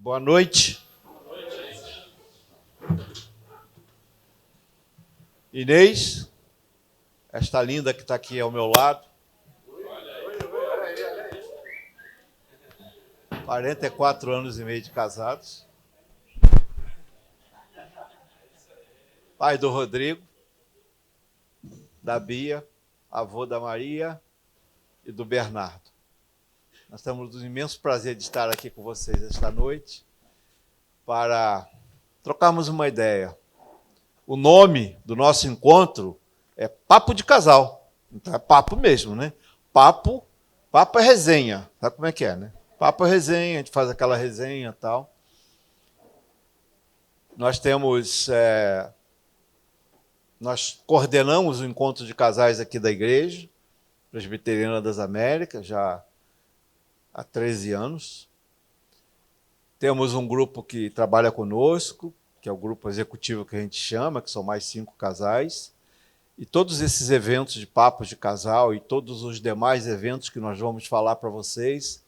Boa noite. Inês, esta linda que está aqui ao meu lado. 44 anos e meio de casados. Pai do Rodrigo, da Bia, avô da Maria e do Bernardo. Nós temos um imenso prazer de estar aqui com vocês esta noite para trocarmos uma ideia. O nome do nosso encontro é Papo de Casal. Então é papo mesmo, né? Papo é resenha. Sabe como é que é, né? Papo é resenha, a gente faz aquela resenha e tal. Nós coordenamos o encontro de casais aqui da Igreja Presbiteriana das Américas, já há 13 anos. Temos um grupo que trabalha conosco, que é o grupo executivo que a gente chama, que são mais 5 casais. E todos esses eventos de papos de casal e todos os demais eventos que nós vamos falar para vocês,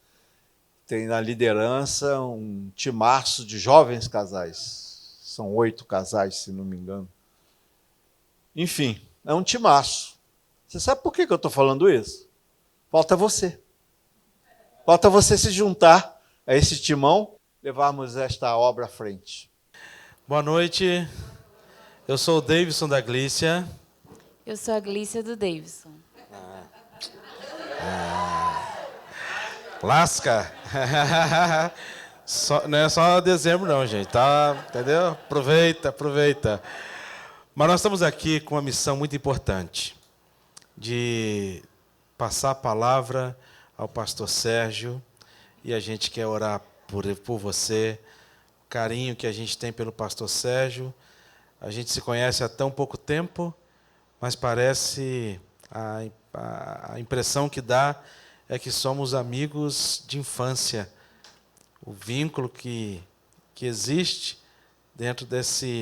tem na liderança um timaço de jovens casais. São 8 casais, se não me engano. Enfim, é um timaço. Você sabe por que eu estou falando isso? Falta você. Falta você se juntar a esse timão, levarmos esta obra à frente. Boa noite, eu sou o Davidson da Glícia. Eu sou a Glícia do Davidson. Lasca! Não é só dezembro não, gente, tá? Entendeu? Aproveita. Mas nós estamos aqui com uma missão muito importante, de passar a palavra ao pastor Sérgio, e a gente quer orar por você, o carinho que a gente tem pelo pastor Sérgio. A gente se conhece há tão pouco tempo, mas parece, a impressão que dá é que somos amigos de infância. O vínculo que existe dentro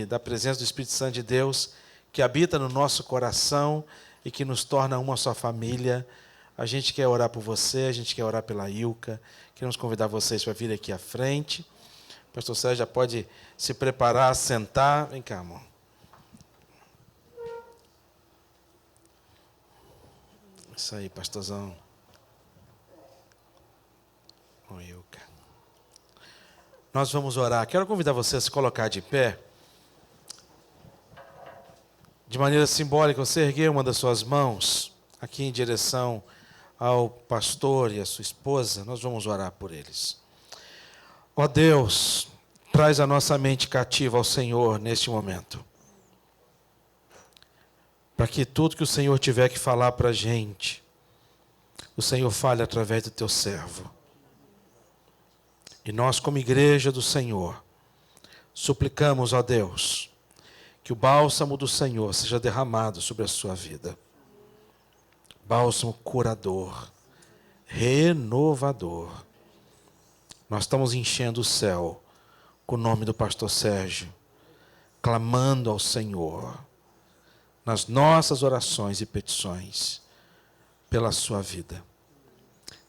da presença do Espírito Santo de Deus, que habita no nosso coração e que nos torna uma só família. A gente quer orar por você, a gente quer orar pela Ilka. Queremos convidar vocês para vir aqui à frente. O pastor Sérgio já pode se preparar, sentar. Vem cá, amor. Isso aí, pastorzão. Com Ilka. Nós vamos orar. Quero convidar você a se colocar de pé. De maneira simbólica, você erguer uma das suas mãos aqui em direção ao pastor e à sua esposa. Nós vamos orar por eles. Ó Deus, traz a nossa mente cativa ao Senhor neste momento. Para que tudo que o Senhor tiver que falar para a gente, o Senhor fale através do teu servo. E nós, como igreja do Senhor, suplicamos, ó Deus, que o bálsamo do Senhor seja derramado sobre a sua vida. Bálsamo curador, renovador. Nós estamos enchendo o céu com o nome do pastor Sérgio, clamando ao Senhor, nas nossas orações e petições, pela sua vida.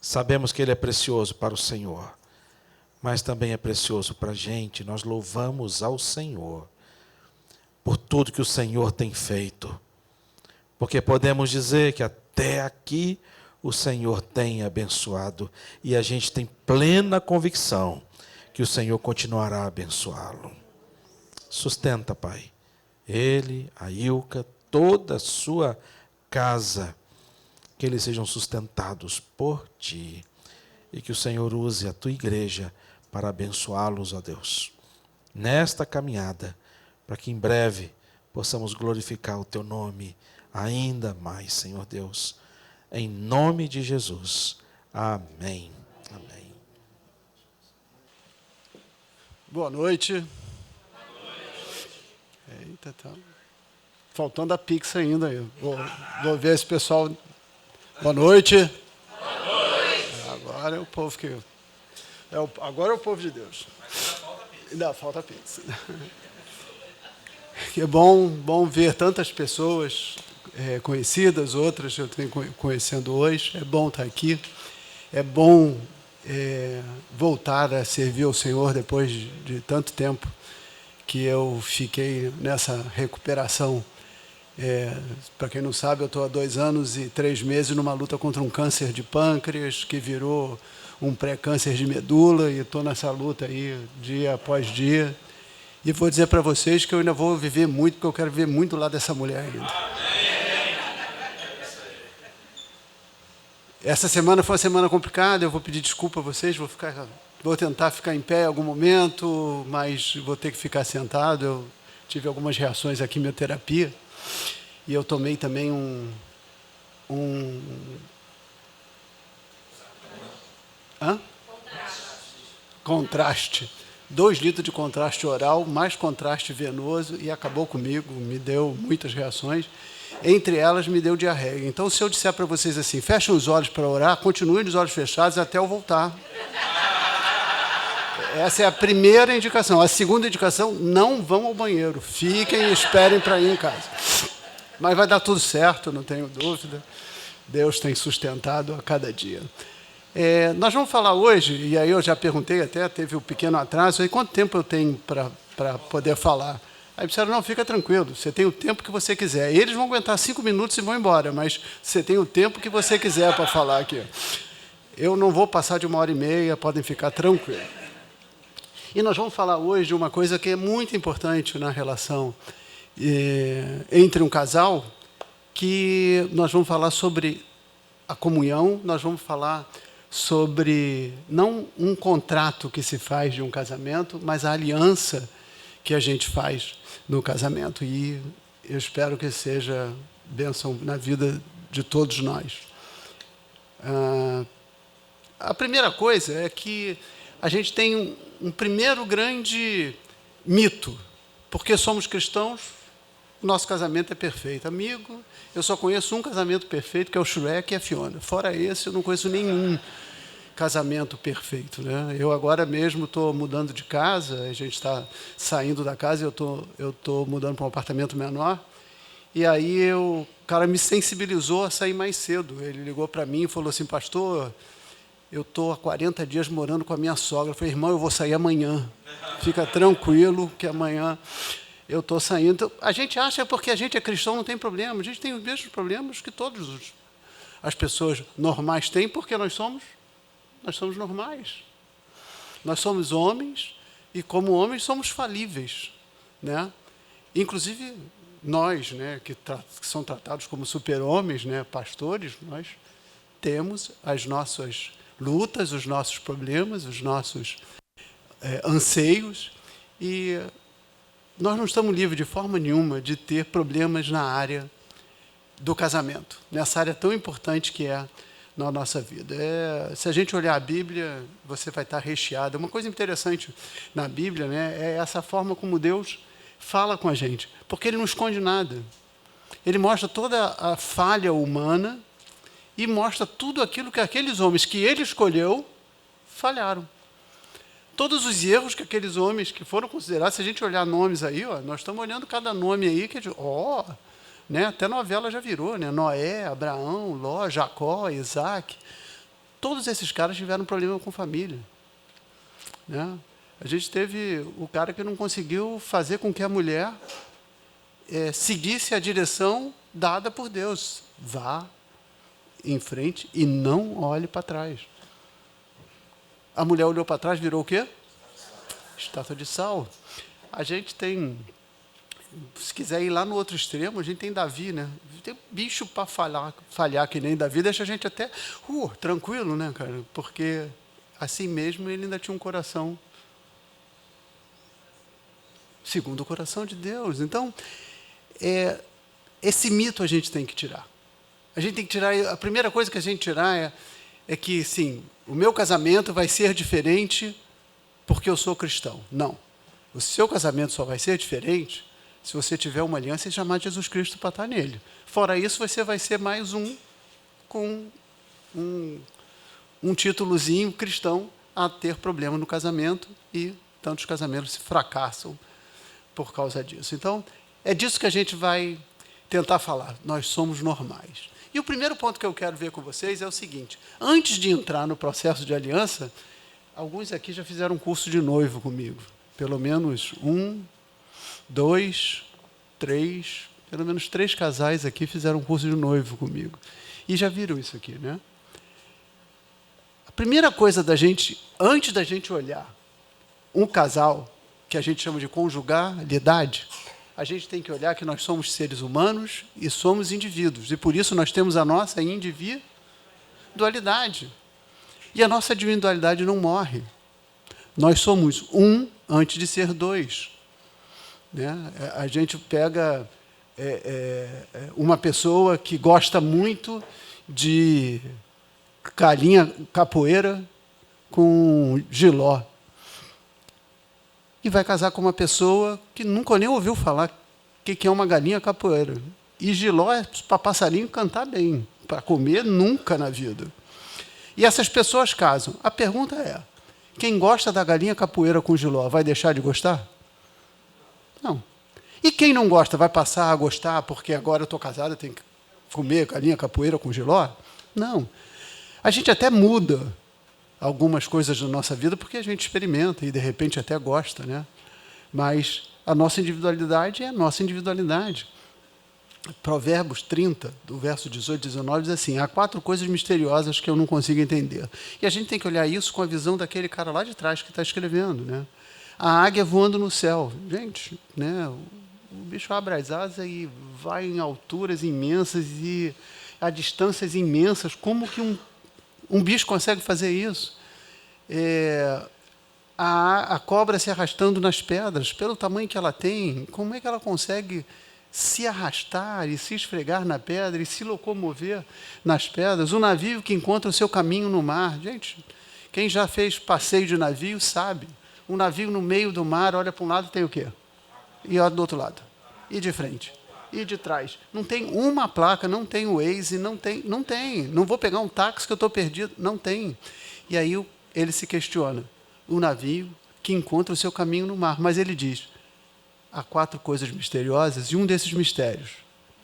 Sabemos que Ele é precioso para o Senhor, mas também é precioso para a gente. Nós louvamos ao Senhor por tudo que o Senhor tem feito, porque podemos dizer que até aqui o Senhor tem abençoado, e a gente tem plena convicção que o Senhor continuará a abençoá-lo. Sustenta, Pai, ele, a Ilka, toda a sua casa, que eles sejam sustentados por Ti, e que o Senhor use a Tua igreja para abençoá-los, ó Deus, nesta caminhada, para que em breve possamos glorificar o Teu nome ainda mais, Senhor Deus, em nome de Jesus. Amém. Amém. Boa noite. Eita, tá faltando a Pix ainda aí. Vou ver esse pessoal. Boa noite. Boa noite. Agora é o povo que... agora é o povo de Deus. Ainda falta Pix. É bom ver tantas pessoas conhecidas, outras eu tenho conhecendo hoje. É bom estar aqui. É bom voltar a servir ao Senhor depois de tanto tempo que eu fiquei nessa recuperação. Para quem não sabe, eu estou há 2 anos e 3 meses numa luta contra um câncer de pâncreas que virou um pré-câncer de medula, e estou nessa luta aí dia após dia. E vou dizer para vocês que eu ainda vou viver muito, porque eu quero viver muito lá dessa mulher ainda. Essa semana foi uma semana complicada, eu vou pedir desculpa a vocês, vou tentar ficar em pé em algum momento, mas vou ter que ficar sentado. Eu tive algumas reações à quimioterapia e eu tomei também contraste. 2 litros de contraste oral, mais contraste venoso, e acabou comigo, me deu muitas reações. Entre elas, me deu diarreia. Então, se eu disser para vocês assim, fechem os olhos para orar, continuem os olhos fechados até eu voltar. Essa é a primeira indicação. A segunda indicação, não vão ao banheiro. Fiquem e esperem para ir em casa. Mas vai dar tudo certo, não tenho dúvida. Deus tem sustentado a cada dia. Nós vamos falar hoje, e aí eu já perguntei até, teve um pequeno atraso, aí quanto tempo eu tenho para poder falar? Aí disseram, não, fica tranquilo, você tem o tempo que você quiser. E eles vão aguentar 5 minutos e vão embora, mas você tem o tempo que você quiser para falar aqui. Eu não vou passar de 1h30, podem ficar tranquilos. E nós vamos falar hoje de uma coisa que é muito importante na relação entre um casal, que nós vamos falar sobre a comunhão, nós vamos falar sobre, não um contrato que se faz de um casamento, mas a aliança que a gente faz no casamento. E eu espero que seja bênção na vida de todos nós. A primeira coisa é que a gente tem um primeiro grande mito. Porque somos cristãos, o nosso casamento é perfeito. Amigo, eu só conheço um casamento perfeito, que é o Shrek e a Fiona. Fora esse, eu não conheço nenhum casamento perfeito, né? Eu agora mesmo estou mudando de casa, a gente está saindo da casa, eu estou mudando para um apartamento menor, e aí o cara me sensibilizou a sair mais cedo. Ele ligou para mim e falou assim, pastor, eu estou há 40 dias morando com a minha sogra. Eu falei, irmão, eu vou sair amanhã. Fica tranquilo que amanhã eu estou saindo. Então, a gente acha porque a gente é cristão não tem problema. A gente tem os mesmos problemas que todas as pessoas normais têm, porque nós somos normais. Nós somos homens e, como homens, somos falíveis, né? Inclusive, nós, né, que são tratados como super-homens, né, pastores, nós temos as nossas lutas, os nossos problemas, os nossos anseios, e nós não estamos livres de forma nenhuma de ter problemas na área do casamento, nessa área tão importante que é na nossa vida. Se a gente olhar a Bíblia, você vai estar recheado. Uma coisa interessante na Bíblia, né, é essa forma como Deus fala com a gente, porque Ele não esconde nada. Ele mostra toda a falha humana e mostra tudo aquilo que aqueles homens que Ele escolheu falharam. Todos os erros que aqueles homens que foram considerados, se a gente olhar nomes aí, nós estamos olhando cada nome aí, que né, até novela já virou, né? Noé, Abraão, Ló, Jacó, Isaac. Todos esses caras tiveram problema com família, né? A gente teve o cara que não conseguiu fazer com que a mulher seguisse a direção dada por Deus. Vá em frente e não olhe para trás. A mulher olhou para trás, virou o quê? Estátua de sal. A gente tem, se quiser ir lá no outro extremo, a gente tem Davi, né? Tem bicho para falhar que nem Davi, deixa a gente até tranquilo, né, cara? Porque assim mesmo ele ainda tinha um coração segundo o coração de Deus. Então, esse mito a gente tem que tirar. A gente tem que tirar, a primeira coisa que a gente tirar é que, sim, o meu casamento vai ser diferente porque eu sou cristão. Não. O seu casamento só vai ser diferente se você tiver uma aliança e chamar Jesus Cristo para estar nele. Fora isso, você vai ser mais um com um títulozinho cristão a ter problema no casamento, e tantos casamentos fracassam por causa disso. Então, é disso que a gente vai tentar falar. Nós somos normais. E o primeiro ponto que eu quero ver com vocês é o seguinte: antes de entrar no processo de aliança, alguns aqui já fizeram um curso de noivo comigo. Pelo menos 1, 2, 3, pelo menos 3 casais aqui fizeram um curso de noivo comigo. E já viram isso aqui, né? A primeira coisa da gente, antes da gente olhar um casal, que a gente chama de conjugalidade, a gente tem que olhar que nós somos seres humanos e somos indivíduos. E por isso nós temos a nossa individualidade. E a nossa individualidade não morre. Nós somos um antes de ser dois. Né? A gente pega uma pessoa que gosta muito de galinha capoeira com jiló. E vai casar com uma pessoa que nunca nem ouviu falar o que é uma galinha capoeira. E jiló é para passarinho cantar bem, para comer nunca na vida. E essas pessoas casam. A pergunta é, quem gosta da galinha capoeira com jiló vai deixar de gostar? Não. E quem não gosta vai passar a gostar porque agora eu estou casado, eu tenho que comer galinha capoeira com jiló? Não. A gente até muda algumas coisas na nossa vida porque a gente experimenta e, de repente, até gosta, né? Mas a nossa individualidade é a nossa individualidade. Provérbios 30, do verso 18 e 19, diz assim: há 4 coisas misteriosas que eu não consigo entender. E a gente tem que olhar isso com a visão daquele cara lá de trás que está escrevendo, né? A águia voando no céu. Gente, né? O bicho abre as asas e vai em alturas imensas e a distâncias imensas. Como que um bicho consegue fazer isso? A cobra se arrastando nas pedras, pelo tamanho que ela tem, como é que ela consegue se arrastar e se esfregar na pedra e se locomover nas pedras? O navio que encontra o seu caminho no mar. Gente, quem já fez passeio de navio sabe. Um navio no meio do mar, olha para um lado, tem o quê? E olha do outro lado. E de frente. E de trás. Não tem uma placa, não tem o Waze, não tem. Não vou pegar um táxi que eu estou perdido. Não tem. E aí ele se questiona. O navio que encontra o seu caminho no mar. Mas ele diz, há 4 coisas misteriosas, e um desses mistérios,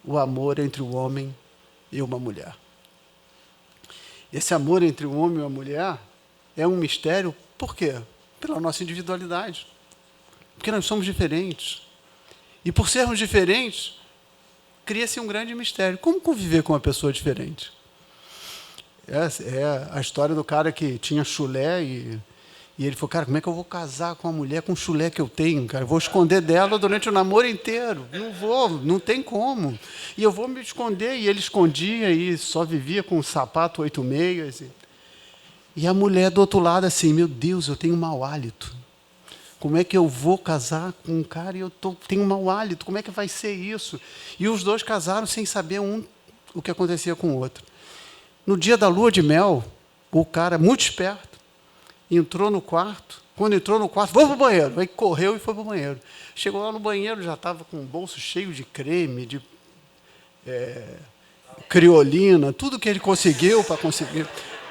o amor entre o homem e uma mulher. Esse amor entre o homem e uma mulher é um mistério, por quê? Pela nossa individualidade. Porque nós somos diferentes. E por sermos diferentes, cria-se um grande mistério. Como conviver com uma pessoa diferente? É a história do cara que tinha chulé e ele falou, cara, como é que eu vou casar com uma mulher com o chulé que eu tenho, cara? Eu vou esconder dela durante o namoro inteiro. Não tem como. E eu vou me esconder. E ele escondia e só vivia com um sapato 8 meias. E a mulher do outro lado assim, meu Deus, eu tenho mau hálito. Como é que eu vou casar com um cara e eu tenho mau hálito? Como é que vai ser isso? E os dois casaram sem saber o que acontecia com o outro. No dia da lua de mel, o cara, muito esperto, entrou no quarto. Quando entrou no quarto, vou para o banheiro. Aí correu e foi para o banheiro. Chegou lá no banheiro, já estava com um bolso cheio de creme, de criolina, tudo que ele conseguiu para conseguir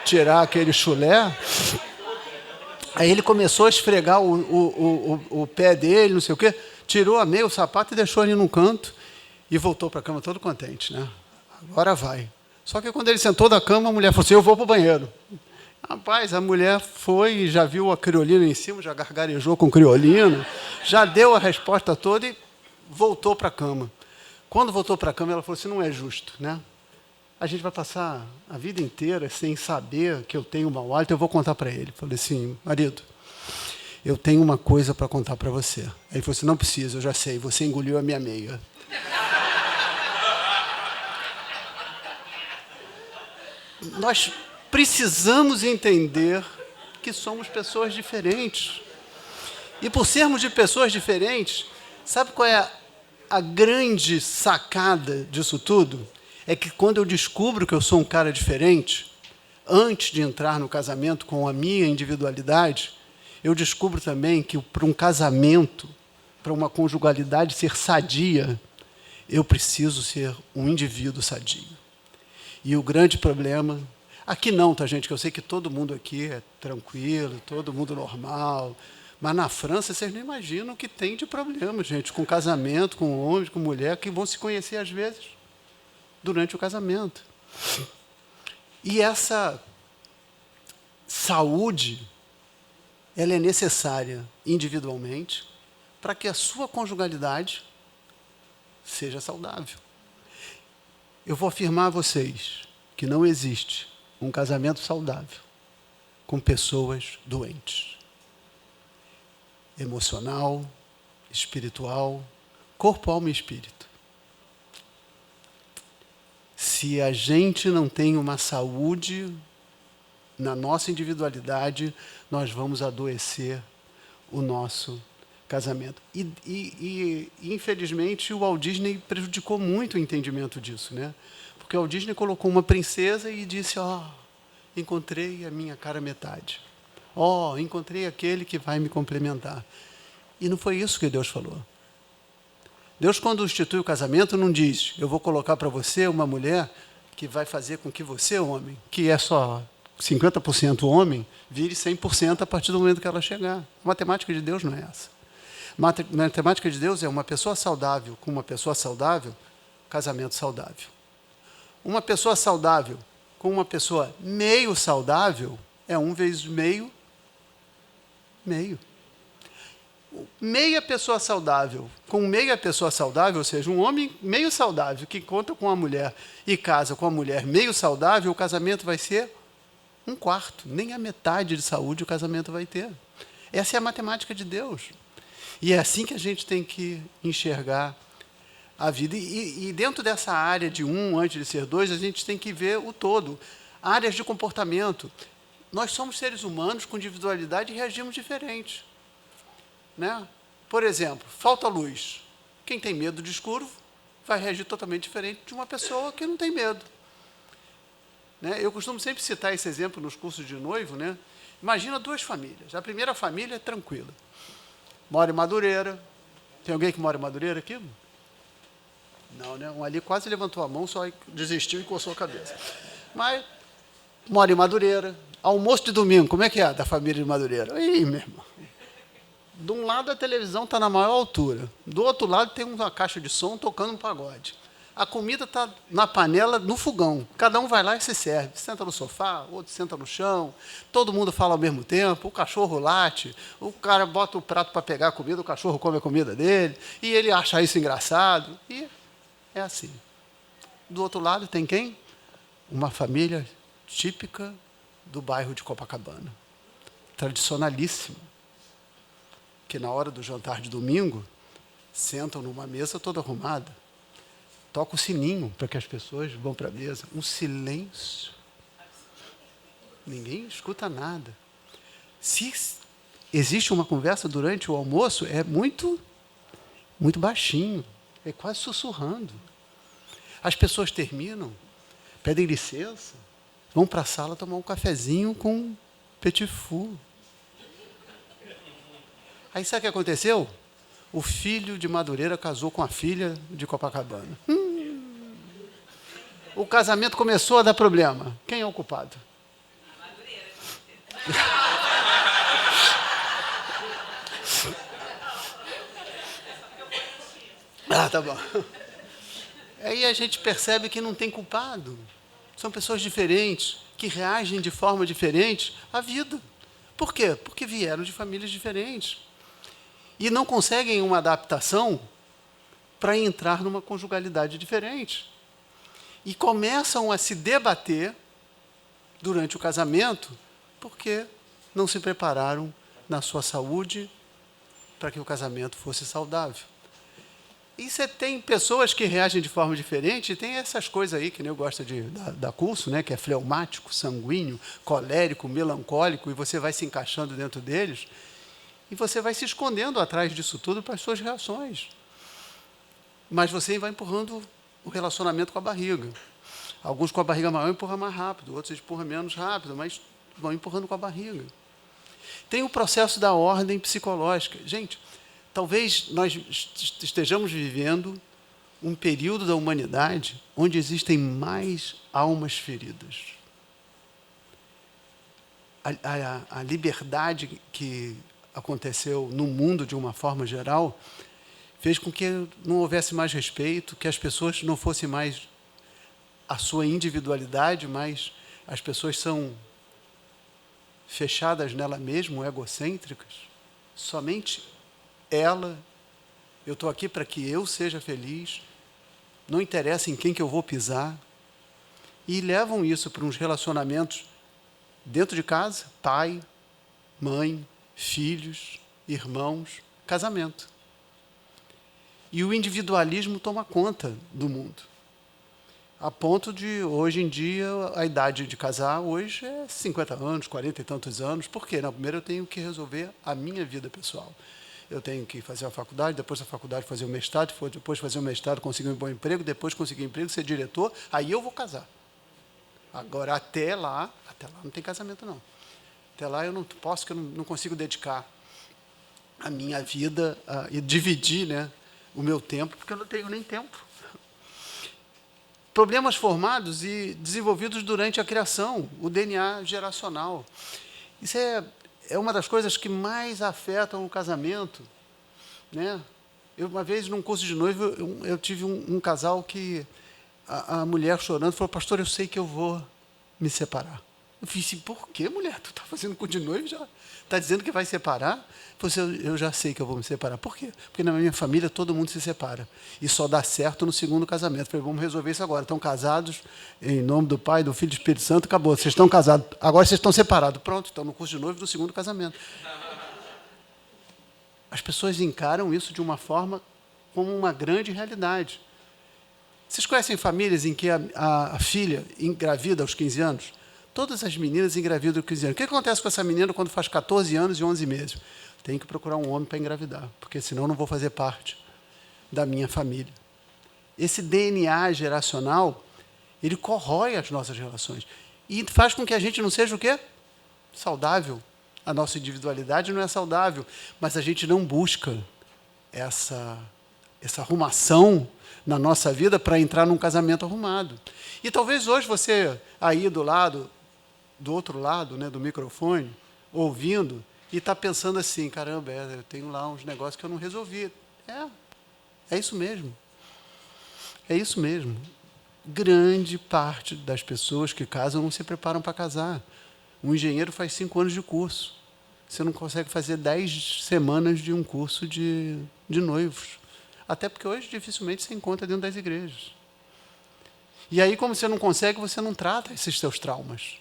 tirar aquele chulé. Aí ele começou a esfregar o pé dele, não sei o quê, tirou a meia, o sapato e deixou ali num canto e voltou para a cama todo contente, né? Agora vai. Só que quando ele sentou da cama, a mulher falou assim, eu vou para o banheiro. Rapaz, a mulher foi e já viu a criolina em cima, já gargarejou com criolina, já deu a resposta toda e voltou para a cama. Quando voltou para a cama, ela falou assim, não é justo, né? A gente vai passar a vida inteira sem saber que eu tenho mau hálito, eu vou contar para ele. Falei assim, marido, eu tenho uma coisa para contar para você. Aí ele falou assim, não precisa, eu já sei, você engoliu a minha meia. Nós precisamos entender que somos pessoas diferentes. E por sermos de pessoas diferentes, sabe qual é a grande sacada disso tudo? É que quando eu descubro que eu sou um cara diferente, antes de entrar no casamento com a minha individualidade, eu descubro também que para um casamento, para uma conjugalidade ser sadia, eu preciso ser um indivíduo sadio. E o grande problema, aqui não, tá, gente, que eu sei que todo mundo aqui é tranquilo, todo mundo normal, mas na França vocês não imaginam o que tem de problema, gente, com casamento, com homens, com mulher, que vão se conhecer às vezes durante o casamento. E essa saúde, ela é necessária individualmente para que a sua conjugalidade seja saudável. Eu vou afirmar a vocês que não existe um casamento saudável com pessoas doentes. Emocional, espiritual, corpo, alma e espírito. Se a gente não tem uma saúde na nossa individualidade, nós vamos adoecer o nosso casamento. E infelizmente, o Walt Disney prejudicou muito o entendimento disso, né? Porque o Walt Disney colocou uma princesa e disse, encontrei a minha cara metade. Encontrei aquele que vai me complementar. E não foi isso que Deus falou. Deus, quando institui o casamento, não diz, eu vou colocar para você uma mulher que vai fazer com que você, homem, que é só 50% homem, vire 100% a partir do momento que ela chegar. A matemática de Deus não é essa. A matemática de Deus é uma pessoa saudável com uma pessoa saudável, casamento saudável. Uma pessoa saudável com uma pessoa meio saudável é 1 vezes meio, meio. Meia pessoa saudável com meia pessoa saudável, ou seja, um homem meio saudável que conta com uma mulher e casa com uma mulher meio saudável, o casamento vai ser 1/4, nem a metade de saúde o casamento vai ter. Essa é a matemática de Deus. E é assim que a gente tem que enxergar a vida. E dentro dessa área de 1 antes de ser 2, a gente tem que ver o todo. Áreas de comportamento. Nós somos seres humanos com individualidade e reagimos diferente. Né? Por exemplo, falta luz. Quem tem medo de escuro vai reagir totalmente diferente de uma pessoa que não tem medo. Né? Eu costumo sempre citar esse exemplo nos cursos de noivo. Né? Imagina 2 famílias. A primeira família é tranquila. Mora em Madureira. Tem alguém que mora em Madureira aqui? Não, né? Um ali quase levantou a mão, só desistiu e coçou a cabeça. Mas mora em Madureira. Almoço de domingo, como é que é da família de Madureira? Ih, meu irmão. De um lado a televisão está na maior altura. Do outro lado tem uma caixa de som tocando um pagode. A comida está na panela, no fogão. Cada um vai lá e se serve. Senta no sofá, outro senta no chão. Todo mundo fala ao mesmo tempo. O cachorro late. O cara bota o prato para pegar a comida, o cachorro come a comida dele. E ele acha isso engraçado. E é assim. Do outro lado tem quem? Uma família típica do bairro de Copacabana. Tradicionalíssima. Que na hora do jantar de domingo, sentam numa mesa toda arrumada. Toca o sininho para que as pessoas vão para a mesa. Um silêncio. Ninguém escuta nada. Se existe uma conversa durante o almoço, é muito baixinho. É quase sussurrando. As pessoas terminam, pedem licença, vão para a sala tomar um cafezinho com petit four. Aí sabe o que aconteceu? O filho de Madureira casou com a filha de Copacabana. O casamento começou a dar problema. Quem é o culpado? A Madureira. Tá bom. Aí a gente percebe que não tem culpado. São pessoas diferentes, que reagem de forma diferente à vida. Por quê? Porque vieram de famílias diferentes. E não conseguem uma adaptação para entrar numa conjugalidade diferente. E começam a se debater durante o casamento porque não se prepararam na sua saúde para que o casamento fosse saudável. E você tem pessoas que reagem de forma diferente, e tem essas coisas aí que nem eu gosto de dar curso, né, que é fleumático, sanguíneo, colérico, melancólico, e você vai se encaixando dentro deles. E você vai se escondendo atrás disso tudo para as suas reações. Mas você vai empurrando o relacionamento com a barriga. Alguns com a barriga maior empurram mais rápido, outros empurram menos rápido, mas vão empurrando com a barriga. Tem o processo da ordem psicológica. Gente, talvez nós estejamos vivendo um período da humanidade onde existem mais almas feridas. A liberdade que aconteceu no mundo de uma forma geral, fez com que não houvesse mais respeito, que as pessoas não fossem mais a sua individualidade, mas as pessoas são fechadas nela mesma, egocêntricas. Somente ela, eu estou aqui para que eu seja feliz, não interessa em quem que eu vou pisar. E levam isso para uns relacionamentos dentro de casa, pai, mãe, filhos, irmãos, casamento. E o individualismo toma conta do mundo. A ponto de, hoje em dia, a idade de casar hoje é 50 anos, 40 e tantos anos. Por quê? Primeiro eu tenho que resolver a minha vida pessoal. Eu tenho que fazer a faculdade, depois da faculdade fazer o mestrado, depois fazer o mestrado, conseguir um bom emprego, depois conseguir emprego, ser diretor, aí eu vou casar. Agora, até lá não tem casamento, não. Até lá eu não posso, que eu não consigo dedicar a minha vida e dividir, né, o meu tempo, porque eu não tenho nem tempo. Problemas formados e desenvolvidos durante a criação, o DNA geracional. Isso é uma das coisas que mais afetam o casamento, né? Uma vez, num curso de noivo, eu tive um casal que a mulher chorando falou: pastor, eu sei que eu vou me separar. Eu fiz assim: por que, mulher? Tu está fazendo curso de noivo, já está dizendo que vai separar? Eu já sei que eu vou me separar. Por quê? Porque na minha família todo mundo se separa. E só dá certo no segundo casamento. Eu falei: vamos resolver isso agora. Estão casados, em nome do Pai, do Filho e do Espírito Santo, acabou. Vocês estão casados. Agora vocês estão separados. Pronto, estão no curso de noivo do segundo casamento. As pessoas encaram isso de uma forma como uma grande realidade. Vocês conhecem famílias em que a filha engravida aos 15 anos? Todas as meninas engravidam aos 15 anos. O que acontece com essa menina quando faz 14 anos e 11 meses? Tem que procurar um homem para engravidar, porque senão eu não vou fazer parte da minha família. Esse DNA geracional, ele corrói as nossas relações e faz com que a gente não seja o quê? Saudável. A nossa individualidade não é saudável, mas a gente não busca essa arrumação na nossa vida para entrar num casamento arrumado. E talvez hoje você, aí do outro lado, né, do microfone, ouvindo, e está pensando assim: caramba, eu tenho lá uns negócios que eu não resolvi. É isso mesmo. É isso mesmo. Grande parte das pessoas que casam não se preparam para casar. Um engenheiro faz 5 anos de curso. Você não consegue fazer 10 semanas de um curso de noivos. Até porque hoje dificilmente se encontra dentro das igrejas. E aí, como você não consegue, você não trata esses seus traumas.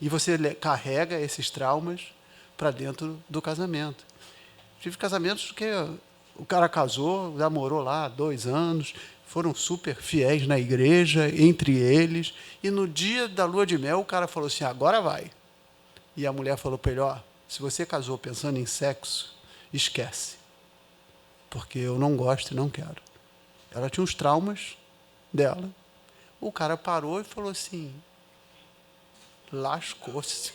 E você carrega esses traumas para dentro do casamento. Tive casamentos que o cara casou, namorou lá 2 anos, foram super fiéis na igreja, entre eles, e no dia da lua de mel o cara falou assim: agora vai. E a mulher falou para ele: ó, se você casou pensando em sexo, esquece, porque eu não gosto e não quero. Ela tinha os traumas dela. O cara parou e falou assim: lascou-se.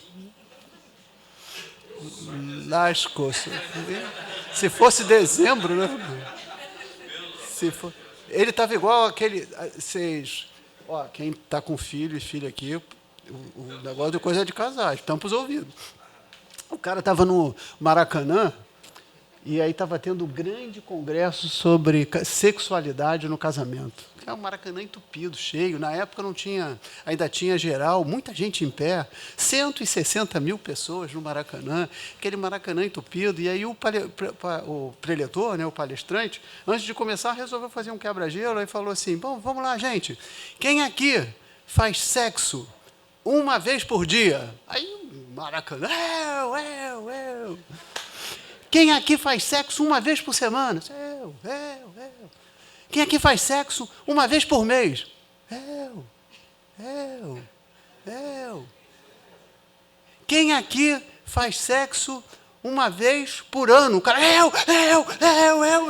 Lascou-se. Se fosse dezembro, né? Ele estava igual aquele... quem está com filho e filha aqui, o negócio de coisa é de casar, tampa os ouvidos. O cara estava no Maracanã, e aí estava tendo um grande congresso sobre sexualidade no casamento. É um Maracanã entupido, cheio. Na época não tinha, ainda tinha geral, muita gente em pé, 160 mil pessoas no Maracanã, aquele Maracanã entupido. E aí o preletor, né, o palestrante, antes de começar, resolveu fazer um quebra-gelo e falou assim: bom, vamos lá, gente, quem aqui faz sexo uma vez por dia? Aí o Maracanã, eu. Quem aqui faz sexo uma vez por semana? Eu. Quem aqui faz sexo uma vez por mês? Eu. Quem aqui faz sexo uma vez por ano? O cara, eu.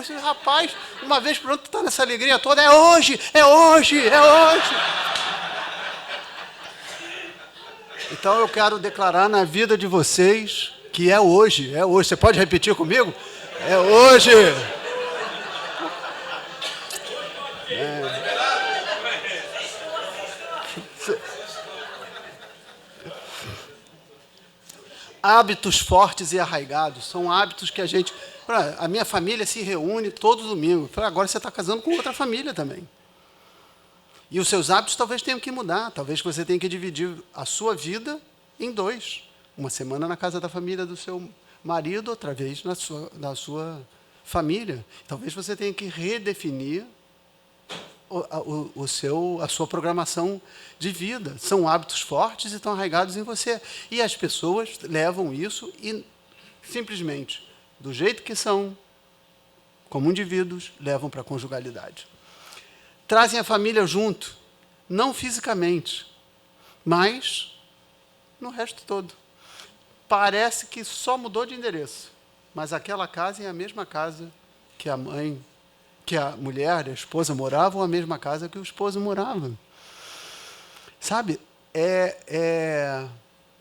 Esse rapaz, uma vez por ano, tu está nessa alegria toda. É hoje. Então eu quero declarar na vida de vocês que é hoje. Você pode repetir comigo? É hoje. Hábitos fortes e arraigados são hábitos que a minha família se reúne todo domingo. Agora você está casando com outra família também. E os seus hábitos talvez tenham que mudar. Talvez você tenha que dividir a sua vida em 2. Uma semana na casa da família do seu marido, outra vez na sua família. Talvez você tenha que redefinir a sua programação de vida. São hábitos fortes e estão arraigados em você. E as pessoas levam isso e simplesmente, do jeito que são, como indivíduos, levam para a conjugalidade. Trazem a família junto, não fisicamente, mas no resto todo. Parece que só mudou de endereço, mas aquela casa é a mesma casa que a mãe, que a mulher, a esposa moravam, a mesma casa que o esposo morava. Sabe,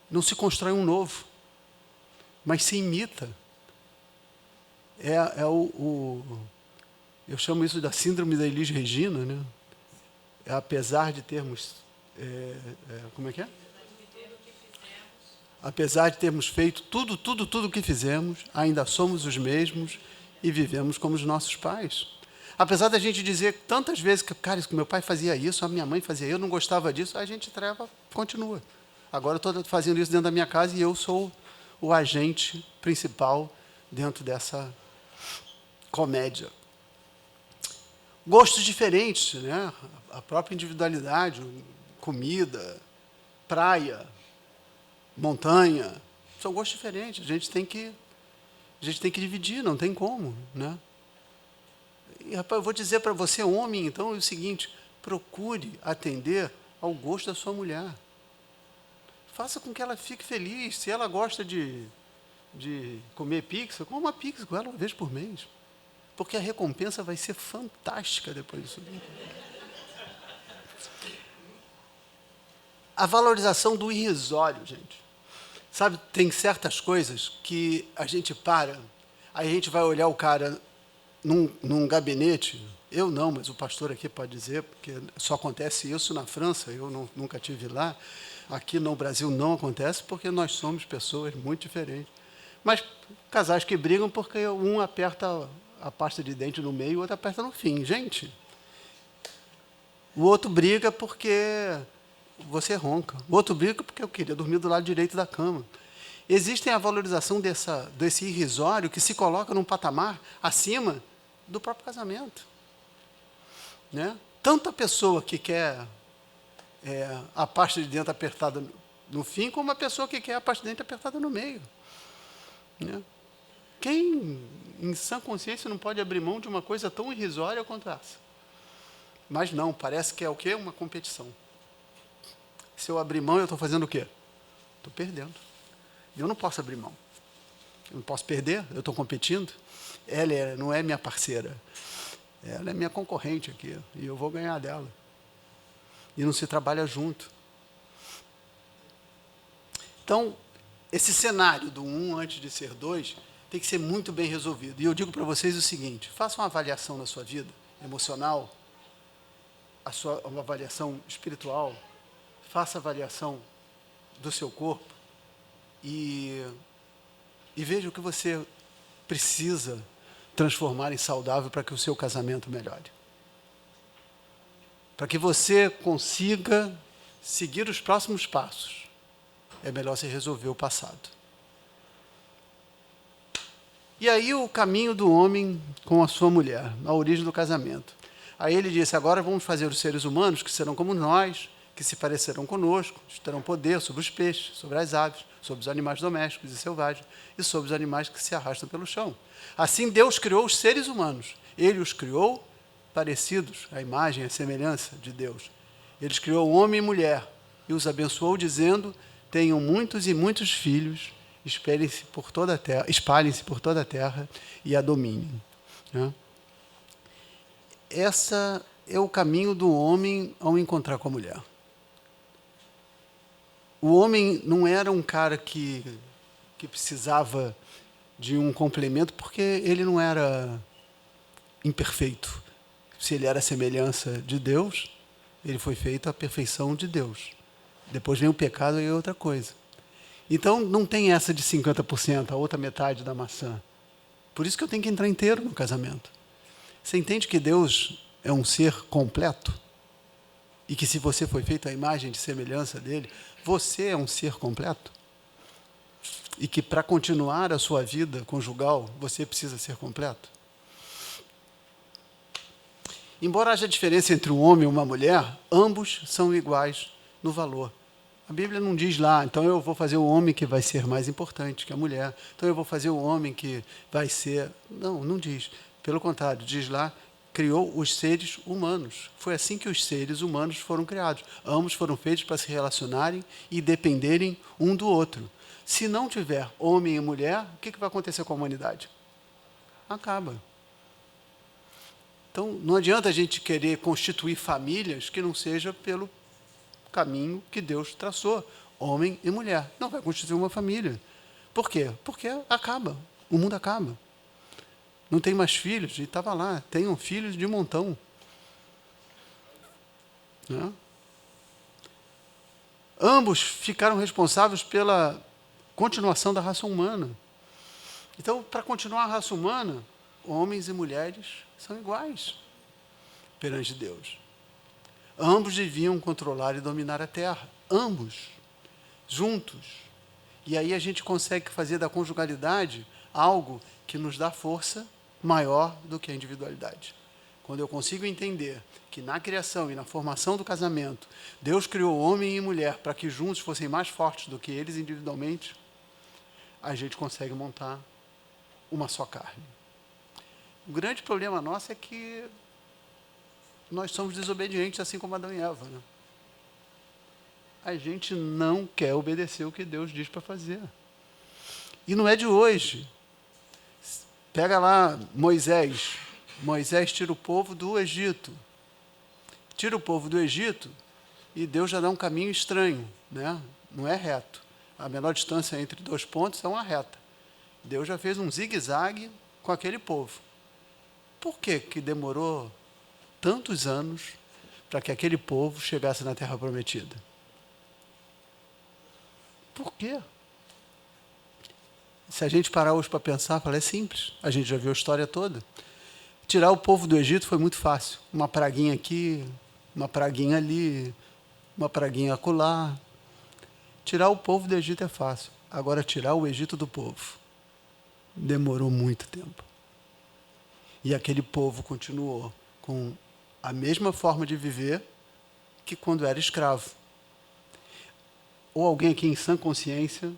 não se constrói um novo, mas se imita. Eu chamo isso da síndrome da Elis Regina, né? Apesar de termos... como é que é? Apesar de termos feito tudo o que fizemos, ainda somos os mesmos e vivemos como os nossos pais. Apesar da gente dizer tantas vezes que, cara, meu pai fazia isso, a minha mãe fazia, eu não gostava disso, a gente continua. Agora eu estou fazendo isso dentro da minha casa e eu sou o agente principal dentro dessa comédia. Gostos diferentes, né? A própria individualidade, comida, praia, montanha, são gostos diferentes. A gente tem que dividir, não tem como, né? E, rapaz, eu vou dizer para você, homem, então, é o seguinte: procure atender ao gosto da sua mulher. Faça com que ela fique feliz. Se ela gosta de comer pizza, coma uma pizza com ela uma vez por mês. Porque a recompensa vai ser fantástica depois disso. A valorização do irrisório, gente. Sabe, tem certas coisas que a gente para, aí a gente vai olhar o cara num gabinete, eu não, mas o pastor aqui pode dizer, porque só acontece isso na França, eu nunca estive lá, aqui no Brasil não acontece, porque nós somos pessoas muito diferentes. Mas casais que brigam porque um aperta a pasta de dente no meio e o outro aperta no fim. Gente, o outro briga porque você ronca. O outro briga porque eu queria dormir do lado direito da cama. Existe a valorização desse irrisório que se coloca num patamar acima do próprio casamento. Né? Tanto a pessoa que quer a pasta de dente apertada no fim, como a pessoa que quer a pasta de dente apertada no meio. Né? Quem, em sã consciência, não pode abrir mão de uma coisa tão irrisória quanto essa? Mas não, parece que é o quê? Uma competição. Se eu abrir mão, eu estou fazendo o quê? Estou perdendo. Eu não posso abrir mão. Eu não posso perder, eu estou competindo. Ela não é minha parceira. Ela é minha concorrente aqui, e eu vou ganhar dela. E não se trabalha junto. Então, esse cenário do 1 antes de ser 2 tem que ser muito bem resolvido. E eu digo para vocês o seguinte: faça uma avaliação da sua vida emocional, uma avaliação espiritual, faça avaliação do seu corpo e veja o que você precisa transformar em saudável para que o seu casamento melhore. Para que você consiga seguir os próximos passos, é melhor você resolver o passado. E aí o caminho do homem com a sua mulher, a origem do casamento. Aí ele disse: agora vamos fazer os seres humanos que serão como nós, que se parecerão conosco, terão poder sobre os peixes, sobre as aves, sobre os animais domésticos e selvagens, e sobre os animais que se arrastam pelo chão. Assim Deus criou os seres humanos. Ele os criou parecidos, à imagem e à semelhança de Deus. Ele criou homem e mulher, e os abençoou, dizendo: tenham muitos e muitos filhos, espalhem-se por toda a terra e a dominem. Né? Essa é o caminho do homem ao encontrar com a mulher. O homem não era um cara que precisava de um complemento, porque ele não era imperfeito. Se ele era a semelhança de Deus, ele foi feito à perfeição de Deus. Depois vem o pecado e é outra coisa. Então, não tem essa de 50%, a outra metade da maçã. Por isso que eu tenho que entrar inteiro no casamento. Você entende que Deus é um ser completo? e que se você foi feito à imagem e semelhança dele, você é um ser completo? E que para continuar a sua vida conjugal, você precisa ser completo? Embora haja diferença entre um homem e uma mulher, ambos são iguais no valor. A Bíblia não diz lá, então eu vou fazer o homem que vai ser mais importante que a mulher, então eu vou fazer o homem que vai ser... Não, não diz. Pelo contrário, diz lá, criou os seres humanos. Foi assim que os seres humanos foram criados. Ambos foram feitos para se relacionarem e dependerem um do outro. Se não tiver homem e mulher, o que vai acontecer com a humanidade? Acaba. Então, não adianta a gente querer constituir famílias que não seja pelo caminho que Deus traçou, homem e mulher. Não vai constituir uma família. Por quê? Porque acaba, o mundo acaba. Não tem mais filhos, e estava lá, tenham filhos de montão. Né? Ambos ficaram responsáveis pela continuação da raça humana. Então, para continuar a raça humana, homens e mulheres são iguais perante Deus. Ambos deviam controlar e dominar a terra. Ambos. Juntos. E aí a gente consegue fazer da conjugalidade algo que nos dá força maior do que a individualidade. Quando eu consigo entender que na criação e na formação do casamento, Deus criou homem e mulher para que juntos fossem mais fortes do que eles individualmente, a gente consegue montar uma só carne. O grande problema nosso é que nós somos desobedientes, assim como Adão e Eva. Né? A gente não quer obedecer o que Deus diz para fazer. E não é de hoje. Pega lá Moisés. Moisés tira o povo do Egito. Tira o povo do Egito e Deus já dá um caminho estranho. Né? Não é reto. A menor distância entre dois pontos é uma reta. Deus já fez um zigue-zague com aquele povo. Por que demorou tantos anos para que aquele povo chegasse na Terra Prometida? Por quê? Se a gente parar hoje para pensar, é simples. A gente já viu a história toda. Tirar o povo do Egito foi muito fácil. Uma praguinha aqui, uma praguinha ali, uma praguinha acolá. Tirar o povo do Egito é fácil. Agora, tirar o Egito do povo demorou muito tempo. E aquele povo continuou com a mesma forma de viver que quando era escravo. Ou alguém aqui em sã consciência,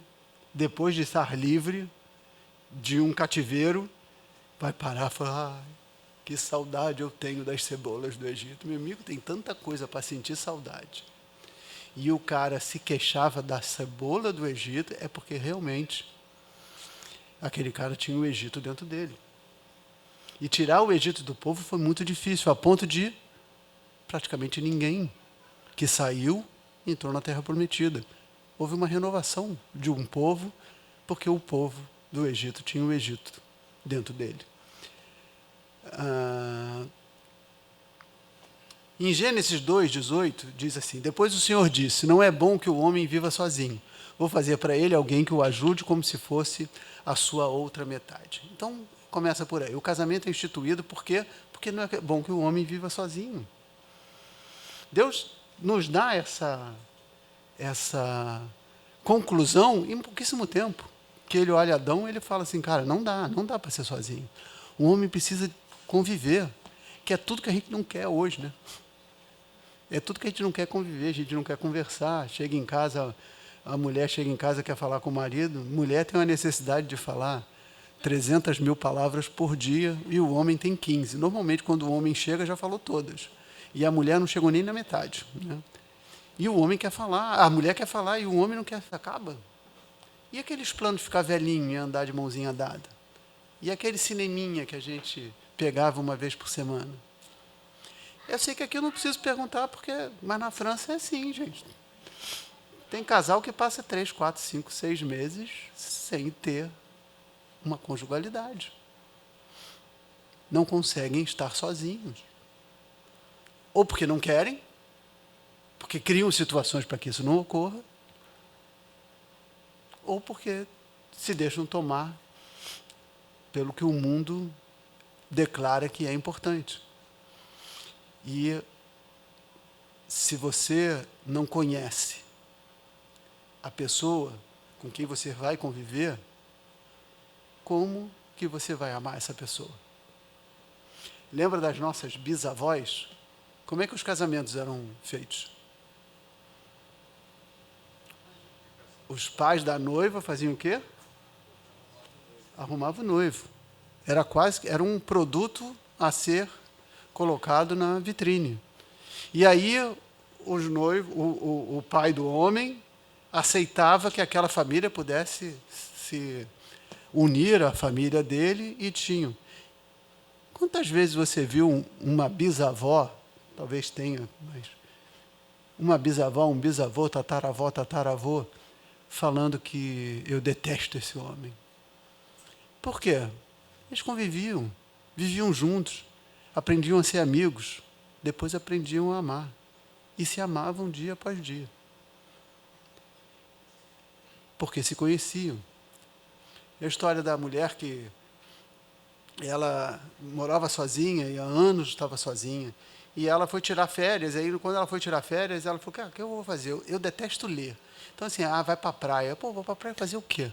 depois de estar livre de um cativeiro, vai parar e falar, que saudade eu tenho das cebolas do Egito. Meu amigo, tem tanta coisa para sentir saudade. E o cara se queixava da cebola do Egito, é porque realmente aquele cara tinha o Egito dentro dele. E tirar o Egito do povo foi muito difícil, a ponto de praticamente ninguém que saiu entrou na Terra Prometida. Houve uma renovação de um povo, porque o povo do Egito tinha o Egito dentro dele. Em Gênesis 2:18, diz assim, depois o Senhor disse, não é bom que o homem viva sozinho. Vou fazer para ele alguém que o ajude como se fosse a sua outra metade. Então, começa por aí. O casamento é instituído por quê? Porque não é bom que o homem viva sozinho. Deus nos dá essa conclusão em pouquíssimo tempo. Que ele olha Adão e ele fala assim, cara, não dá para ser sozinho. O homem precisa conviver, que é tudo que a gente não quer hoje, né? É tudo que a gente não quer conviver, a gente não quer conversar. Chega em casa, a mulher chega em casa, quer falar com o marido, mulher tem uma necessidade de falar 300 mil palavras por dia e o homem tem 15. Normalmente, quando o homem chega, já falou todas. E a mulher não chegou nem na metade. Né? E o homem quer falar, a mulher quer falar e o homem não quer, acaba. E aqueles planos de ficar velhinho e andar de mãozinha dada? E aquele cineminha que a gente pegava uma vez por semana? Eu sei que aqui eu não preciso perguntar, mas na França é assim, gente. Tem casal que passa 3, 4, 5, 6 meses sem ter uma conjugalidade. Não conseguem estar sozinhos. Ou porque não querem, porque criam situações para que isso não ocorra, ou porque se deixam tomar pelo que o mundo declara que é importante. E se você não conhece a pessoa com quem você vai conviver, como que você vai amar essa pessoa? Lembra das nossas bisavós? Como é que os casamentos eram feitos? Os pais da noiva faziam o quê? Arrumavam o noivo. Era um produto a ser colocado na vitrine. E aí os noivos, o pai do homem aceitava que aquela família pudesse se unir à família dele e tinham. Quantas vezes você viu uma bisavó, talvez tenha, mas uma bisavó, um bisavô, tataravó, falando que eu detesto esse homem? Por quê? Eles conviviam, viviam juntos, aprendiam a ser amigos, depois aprendiam a amar. E se amavam dia após dia. Porque se conheciam. A história da mulher que ela morava sozinha e há anos estava sozinha. E ela foi tirar férias. Aí, quando ela foi tirar férias, ela falou: cara, o que eu vou fazer? Eu detesto ler. Então, assim, vai para a praia. Pô, vou para a praia fazer o quê?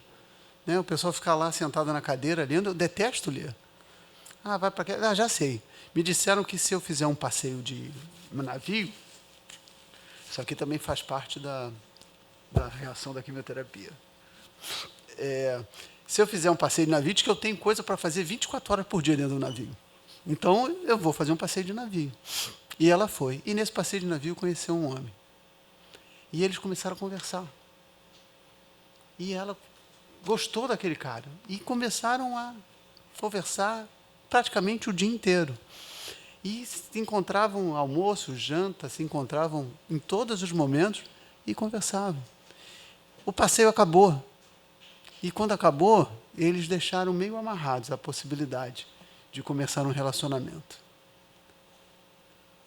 Né? O pessoal fica lá sentado na cadeira lendo. Eu detesto ler. Vai para quê? Já sei. Me disseram que se eu fizer um passeio de navio, isso aqui também faz parte da reação da quimioterapia. Se eu fizer um passeio de navio, diz que eu tenho coisa para fazer 24 horas por dia dentro do navio. Então, eu vou fazer um passeio de navio. E ela foi. E nesse passeio de navio conheceu um homem. E eles começaram a conversar. E ela gostou daquele cara. E começaram a conversar praticamente o dia inteiro. E se encontravam almoço, janta, se encontravam em todos os momentos e conversavam. O passeio acabou. E quando acabou, eles deixaram meio amarrados a possibilidade de começar um relacionamento.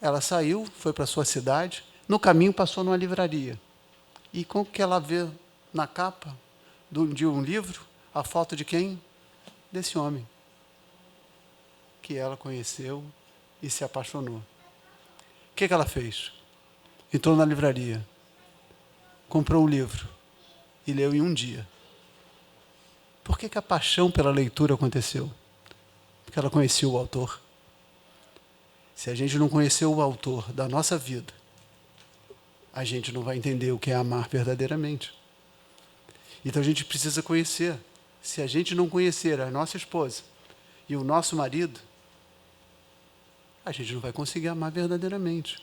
Ela saiu, foi para a sua cidade, no caminho passou numa livraria. E com que ela vê na capa de um livro, a foto de quem? Desse homem, que ela conheceu e se apaixonou. O que ela fez? Entrou na livraria, comprou um livro e leu em um dia. Por que a paixão pela leitura aconteceu? Porque ela conhecia o autor. Se a gente não conhecer o autor da nossa vida, a gente não vai entender o que é amar verdadeiramente. Então a gente precisa conhecer. Se a gente não conhecer a nossa esposa e o nosso marido, a gente não vai conseguir amar verdadeiramente.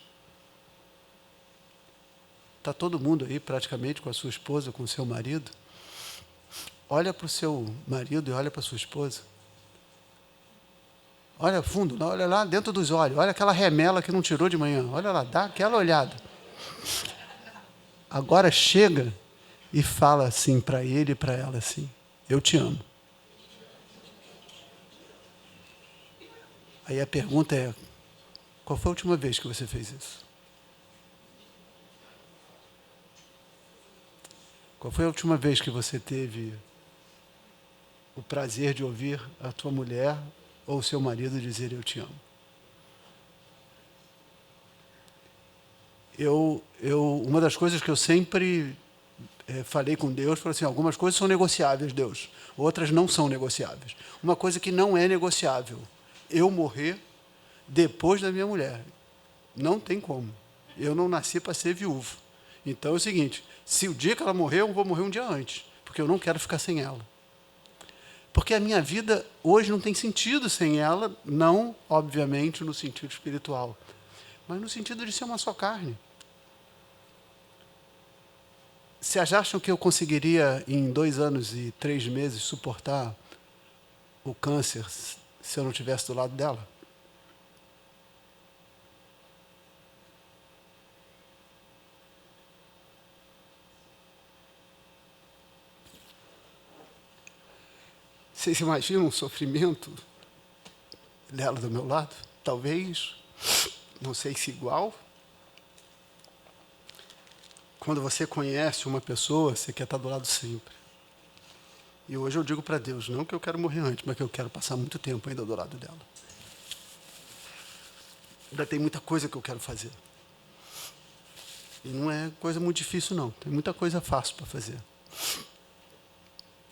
Está todo mundo aí praticamente com a sua esposa, com o seu marido? Olha para o seu marido e olha para a sua esposa. Olha fundo, olha lá dentro dos olhos. Olha aquela remela que não tirou de manhã. Olha lá, dá aquela olhada. Agora chega e fala assim para ele e para ela assim: eu te amo. Aí a pergunta é: qual foi a última vez que você fez isso? Qual foi a última vez que você teve o prazer de ouvir a tua mulher ou o seu marido dizer eu te amo? Uma das coisas que eu sempre falei com Deus, falei assim: algumas coisas são negociáveis, Deus, outras não são negociáveis. Uma coisa que não é negociável: eu morrer depois da minha mulher. Não tem como. Eu não nasci para ser viúvo. Então é o seguinte: se o dia que ela morrer, eu vou morrer um dia antes, porque eu não quero ficar sem ela. Porque a minha vida hoje não tem sentido sem ela, não, obviamente, no sentido espiritual, mas no sentido de ser uma só carne. Vocês acham que eu conseguiria, em 2 anos e 3 meses, suportar o câncer se eu não estivesse do lado dela? Vocês imaginam o sofrimento dela do meu lado? Talvez, não sei se igual. Quando você conhece uma pessoa, você quer estar do lado sempre. E hoje eu digo para Deus, não que eu quero morrer antes, mas que eu quero passar muito tempo ainda do lado dela. Ainda tem muita coisa que eu quero fazer. E não é coisa muito difícil, não. Tem muita coisa fácil para fazer.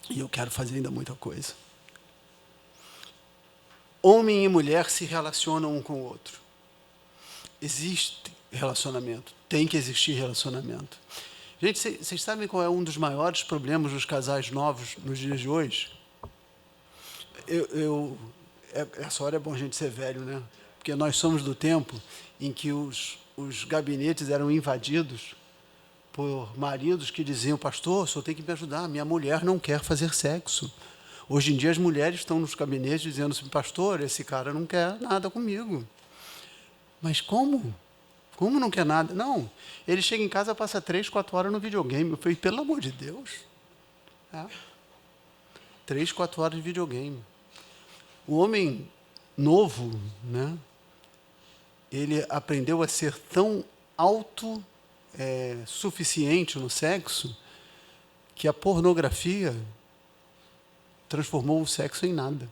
E eu quero fazer ainda muita coisa. Homem e mulher se relacionam um com o outro. Existe relacionamento. Tem que existir relacionamento. Gente, vocês sabem qual é um dos maiores problemas dos casais novos nos dias de hoje? Essa hora é bom a gente ser velho, né? Porque nós somos do tempo em que os gabinetes eram invadidos por maridos que diziam: pastor, o senhor tem que me ajudar, minha mulher não quer fazer sexo. Hoje em dia as mulheres estão nos gabinetes dizendo assim: pastor, esse cara não quer nada comigo. Mas como? Como não quer nada? Não, ele chega em casa, passa 3, 4 horas no videogame. Eu falei: pelo amor de Deus. 3, 4 horas de videogame. O homem novo, né, ele aprendeu a ser tão autossuficiente no sexo que a pornografia transformou o sexo em nada.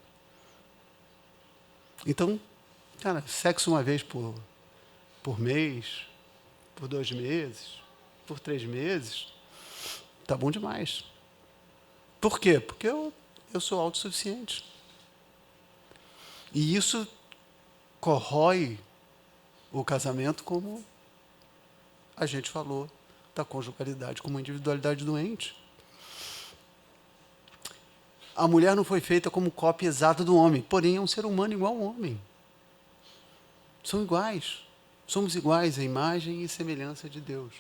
Então, cara, sexo uma vez por mês, por 2 meses, por 3 meses, tá bom demais. Por quê? Porque eu sou autossuficiente. E isso corrói o casamento, como a gente falou, da conjugalidade como individualidade doente. A mulher não foi feita como cópia exata do homem, porém é um ser humano igual ao homem. São iguais. Somos iguais à imagem e semelhança de Deus,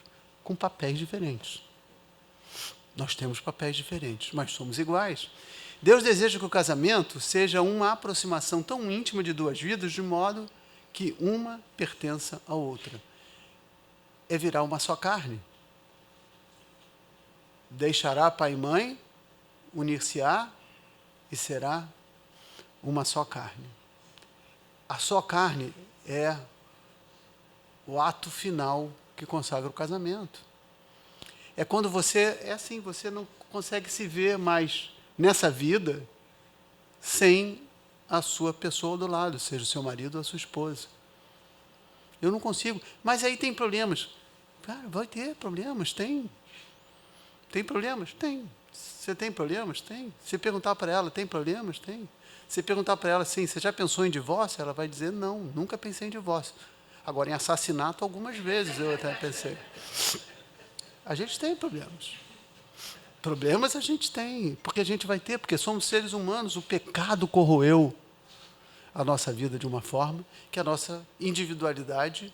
com papéis diferentes. Nós temos papéis diferentes, mas somos iguais. Deus deseja que o casamento seja uma aproximação tão íntima de 2 vidas, de modo que uma pertença à outra. É virar uma só carne. Deixará pai e mãe, unir-se-á e será uma só carne. A só carne é o ato final que consagra o casamento. É quando você não consegue se ver mais nessa vida sem a sua pessoa do lado, seja o seu marido ou a sua esposa. Eu não consigo. Mas aí tem problemas. Cara, vai ter problemas, tem. Tem problemas? Tem. Você tem problemas? Tem. Se perguntar para ela, tem problemas? Tem. Se perguntar para ela assim, você já pensou em divórcio? Ela vai dizer, não, nunca pensei em divórcio. Agora, em assassinato, algumas vezes eu até pensei. A gente tem problemas. Problemas a gente tem, porque a gente vai ter, porque somos seres humanos, o pecado corroeu a nossa vida de uma forma que a nossa individualidade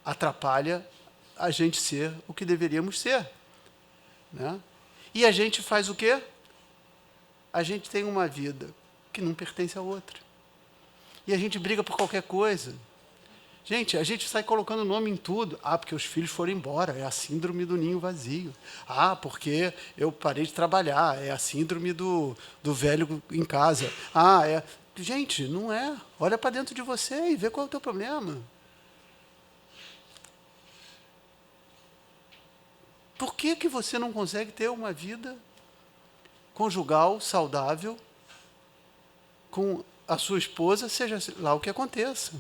atrapalha a gente ser o que deveríamos ser. Né? E a gente faz o quê? A gente tem uma vida que não pertence a outra. E a gente briga por qualquer coisa. Gente, a gente sai colocando nome em tudo. Ah, porque os filhos foram embora, é a síndrome do ninho vazio. Ah, porque eu parei de trabalhar, é a síndrome do velho em casa. Ah, é... Gente, não é. Olha para dentro de você e vê qual é o teu problema. Por que você não consegue ter uma vida conjugal saudável com a sua esposa, seja lá o que aconteça?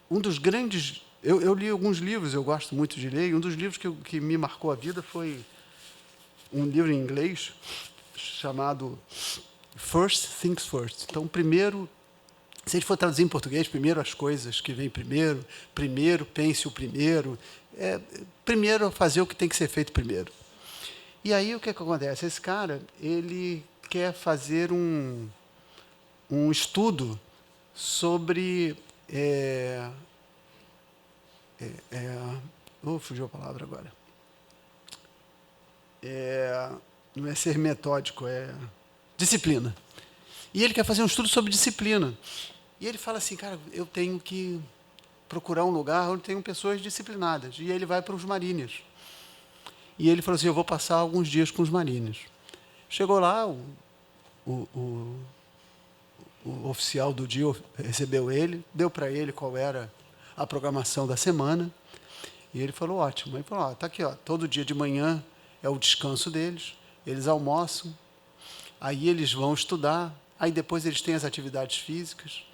Um dos grandes... Eu li alguns livros, eu gosto muito de ler, e um dos livros que me marcou a vida foi um livro em inglês chamado First Things First. Então, primeiro, se a gente for traduzir em português, primeiro as coisas que vêm primeiro, pense o primeiro, primeiro fazer o que tem que ser feito primeiro. E aí o que acontece? Esse cara, ele quer fazer um estudo sobre... fugiu a palavra agora. Não é ser metódico, é disciplina. E ele quer fazer um estudo sobre disciplina. E ele fala assim, cara, eu tenho que procurar um lugar onde tenham pessoas disciplinadas. E ele vai para os Marines. E ele falou assim, eu vou passar alguns dias com os Marines. Chegou lá, o oficial do dia recebeu ele, deu para ele qual era a programação da semana, e ele falou, ótimo. Ele falou, tá aqui, todo dia de manhã é o descanso deles, eles almoçam, aí eles vão estudar, aí depois eles têm as atividades físicas,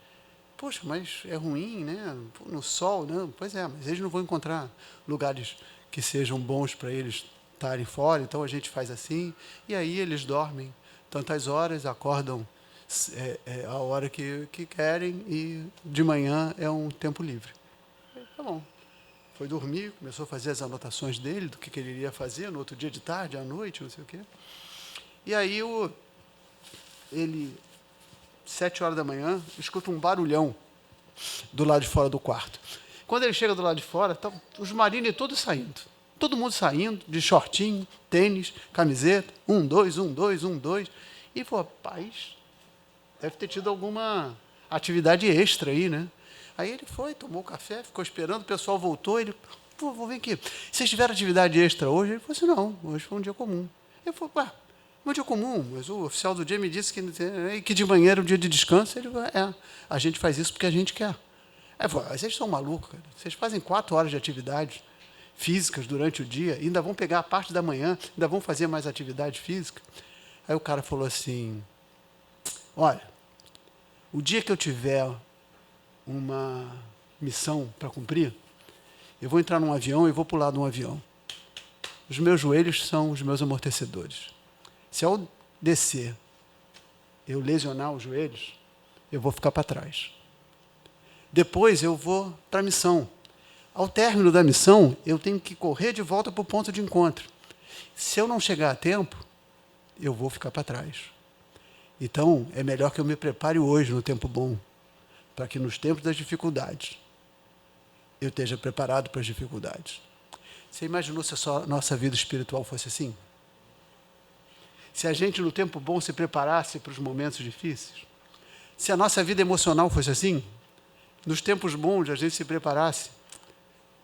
poxa, mas é ruim, né? No sol, não. Pois é, mas eles não vão encontrar lugares que sejam bons para eles estarem fora, então a gente faz assim, e aí eles dormem tantas horas, acordam a hora que querem, e de manhã é um tempo livre. Tá bom. Foi dormir, começou a fazer as anotações dele, do que ele iria fazer no outro dia de tarde, à noite, não sei o quê. E aí ele, 7 horas da manhã, escuta um barulhão do lado de fora do quarto. Quando ele chega do lado de fora, estão os marines todos saindo. Todo mundo saindo, de shortinho, tênis, camiseta, 1, 2, 1, 2, 1, 2. E falou, rapaz, deve ter tido alguma atividade extra aí, né? Aí ele foi, tomou café, ficou esperando, o pessoal voltou, ele, pô, vou vir aqui. Vocês tiveram atividade extra hoje? Ele falou assim, não, hoje foi um dia comum. Ele falou, ué, um dia comum, mas o oficial do dia me disse que de manhã era um dia de descanso. Ele falou, a gente faz isso porque a gente quer. Aí falou, vocês são malucos, cara. Vocês fazem 4 horas de atividade físicas durante o dia, ainda vão pegar a parte da manhã, ainda vão fazer mais atividade física. Aí o cara falou assim, olha, o dia que eu tiver uma missão para cumprir, eu vou entrar num avião e vou pular de um avião. Os meus joelhos são os meus amortecedores. Se ao descer, eu lesionar os joelhos, eu vou ficar para trás. Depois eu vou para a missão. Ao término da missão, eu tenho que correr de volta para o ponto de encontro. Se eu não chegar a tempo, eu vou ficar para trás. Então, é melhor que eu me prepare hoje, no tempo bom, para que nos tempos das dificuldades, eu esteja preparado para as dificuldades. Você imaginou se a nossa vida espiritual fosse assim? Se a gente, no tempo bom, se preparasse para os momentos difíceis? Se a nossa vida emocional fosse assim? Nos tempos bons, a gente se preparasse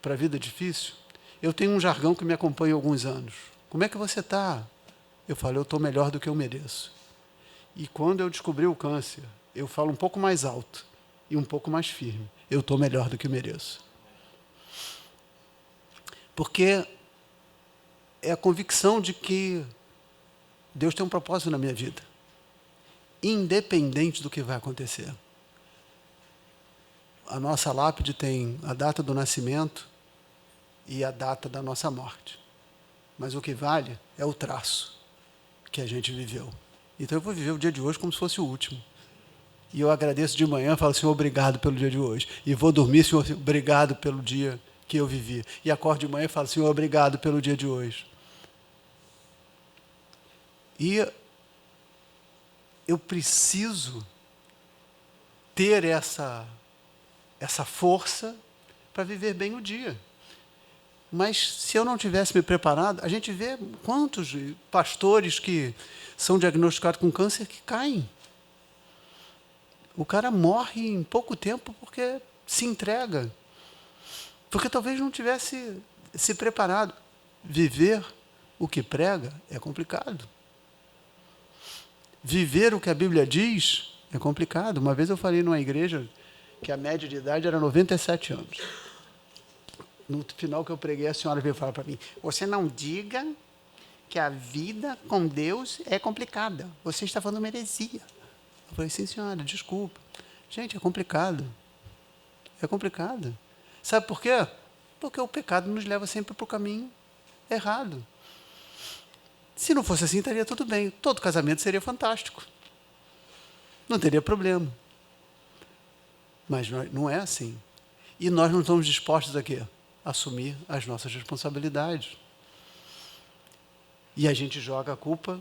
para a vida difícil? Eu tenho um jargão que me acompanha há alguns anos. Como é que você está? Eu falo, eu estou melhor do que eu mereço. E quando eu descobri o câncer, eu falo um pouco mais alto e um pouco mais firme. Eu estou melhor do que eu mereço. Porque é a convicção de que Deus tem um propósito na minha vida, independente do que vai acontecer. A nossa lápide tem a data do nascimento e a data da nossa morte. Mas o que vale é o traço que a gente viveu. Então eu vou viver o dia de hoje como se fosse o último. E eu agradeço de manhã, falo, Senhor, obrigado pelo dia de hoje. E vou dormir, Senhor, obrigado pelo dia que eu vivi. E acordo de manhã e falo, Senhor, obrigado pelo dia de hoje. E eu preciso ter essa força para viver bem o dia. Mas se eu não tivesse me preparado, a gente vê quantos pastores que são diagnosticados com câncer que caem. O cara morre em pouco tempo porque se entrega. Porque talvez não tivesse se preparado. Viver o que prega é complicado. Viver o que a Bíblia diz é complicado. Uma vez eu falei numa igreja que a média de idade era 97 anos. No final que eu preguei, a senhora veio falar para mim, você não diga que a vida com Deus é complicada. Você está falando uma heresia. Eu falei, sim, senhora, desculpa. Gente, é complicado. É complicado. Sabe por quê? Porque o pecado nos leva sempre para o caminho errado. Se não fosse assim, estaria tudo bem. Todo casamento seria fantástico. Não teria problema. Mas não é assim. E nós não estamos dispostos a quê? Assumir as nossas responsabilidades. E a gente joga a culpa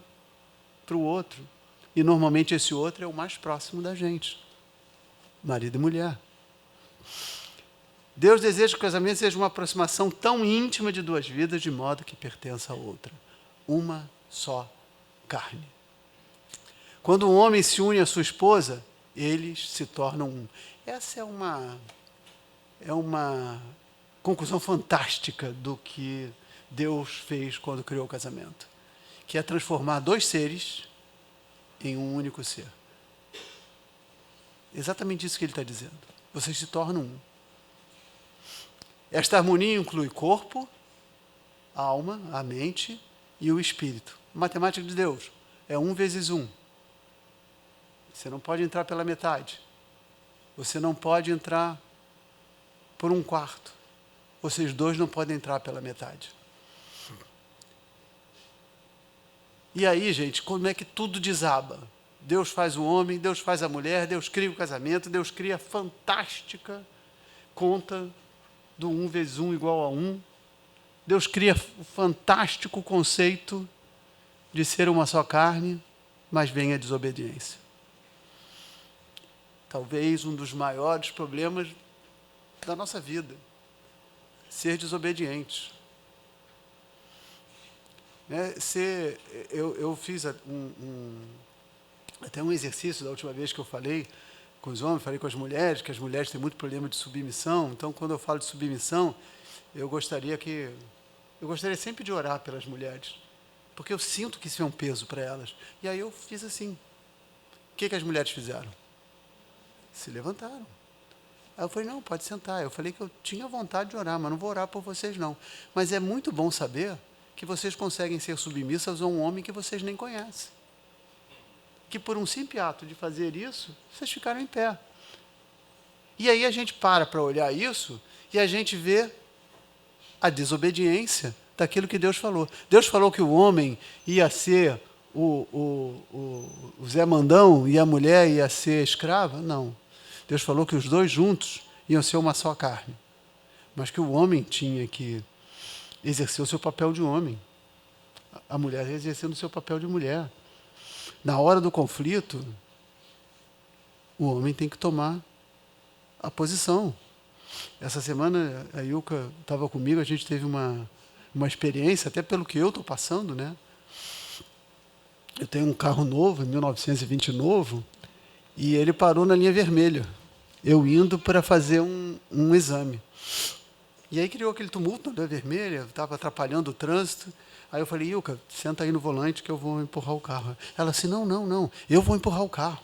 para o outro. E normalmente esse outro é o mais próximo da gente. Marido e mulher. Deus deseja que o casamento seja uma aproximação tão íntima de duas vidas, de modo que pertença a outra. Uma só carne. Quando um homem se une à sua esposa, eles se tornam um. Essa é uma conclusão fantástica do que Deus fez quando criou o casamento, que é transformar dois seres em um único ser. Exatamente isso que ele está dizendo. Vocês se tornam um. Esta harmonia inclui corpo, alma, a mente e o espírito. A matemática de Deus é 1 vezes 1. Você não pode entrar pela metade. você não pode entrar por um quarto. Vocês dois não podem entrar pela metade. E aí, gente, como é que tudo desaba? Deus faz o homem, Deus faz a mulher, Deus cria o casamento, Deus cria a fantástica conta do 1 vezes 1 igual a 1. Deus cria o fantástico conceito de ser uma só carne, mas vem a desobediência. Talvez um dos maiores problemas da nossa vida, ser desobediente. Eu fiz até um exercício da última vez que eu falei com os homens, falei com as mulheres, que as mulheres têm muito problema de submissão. Então, quando eu falo de submissão, eu gostaria sempre de orar pelas mulheres, porque eu sinto que isso é um peso para elas. E aí eu fiz assim. O que as mulheres fizeram? Se levantaram. Aí eu falei, não, pode sentar. Eu falei que eu tinha vontade de orar, mas não vou orar por vocês, não. Mas é muito bom saber que vocês conseguem ser submissas a um homem que vocês nem conhecem. Que por um simples ato de fazer isso, vocês ficaram em pé. E aí a gente para olhar isso e a gente vê a desobediência daquilo que Deus falou. Deus falou que o homem ia ser o Zé Mandão e a mulher ia ser escrava? Não. Deus falou que os dois juntos iam ser uma só carne. Mas que o homem tinha que exercer o seu papel de homem. A mulher exercendo o seu papel de mulher. Na hora do conflito, o homem tem que tomar a posição. Essa semana, a Ilka estava comigo, a gente teve uma experiência, até pelo que eu estou passando, né? Eu tenho um carro novo, 1920 novo, e ele parou na linha vermelha. Eu indo para fazer um exame. E aí criou aquele tumulto na linha vermelha, estava atrapalhando o trânsito. Aí eu falei, Ilka, senta aí no volante que eu vou empurrar o carro. Ela assim, não, eu vou empurrar o carro.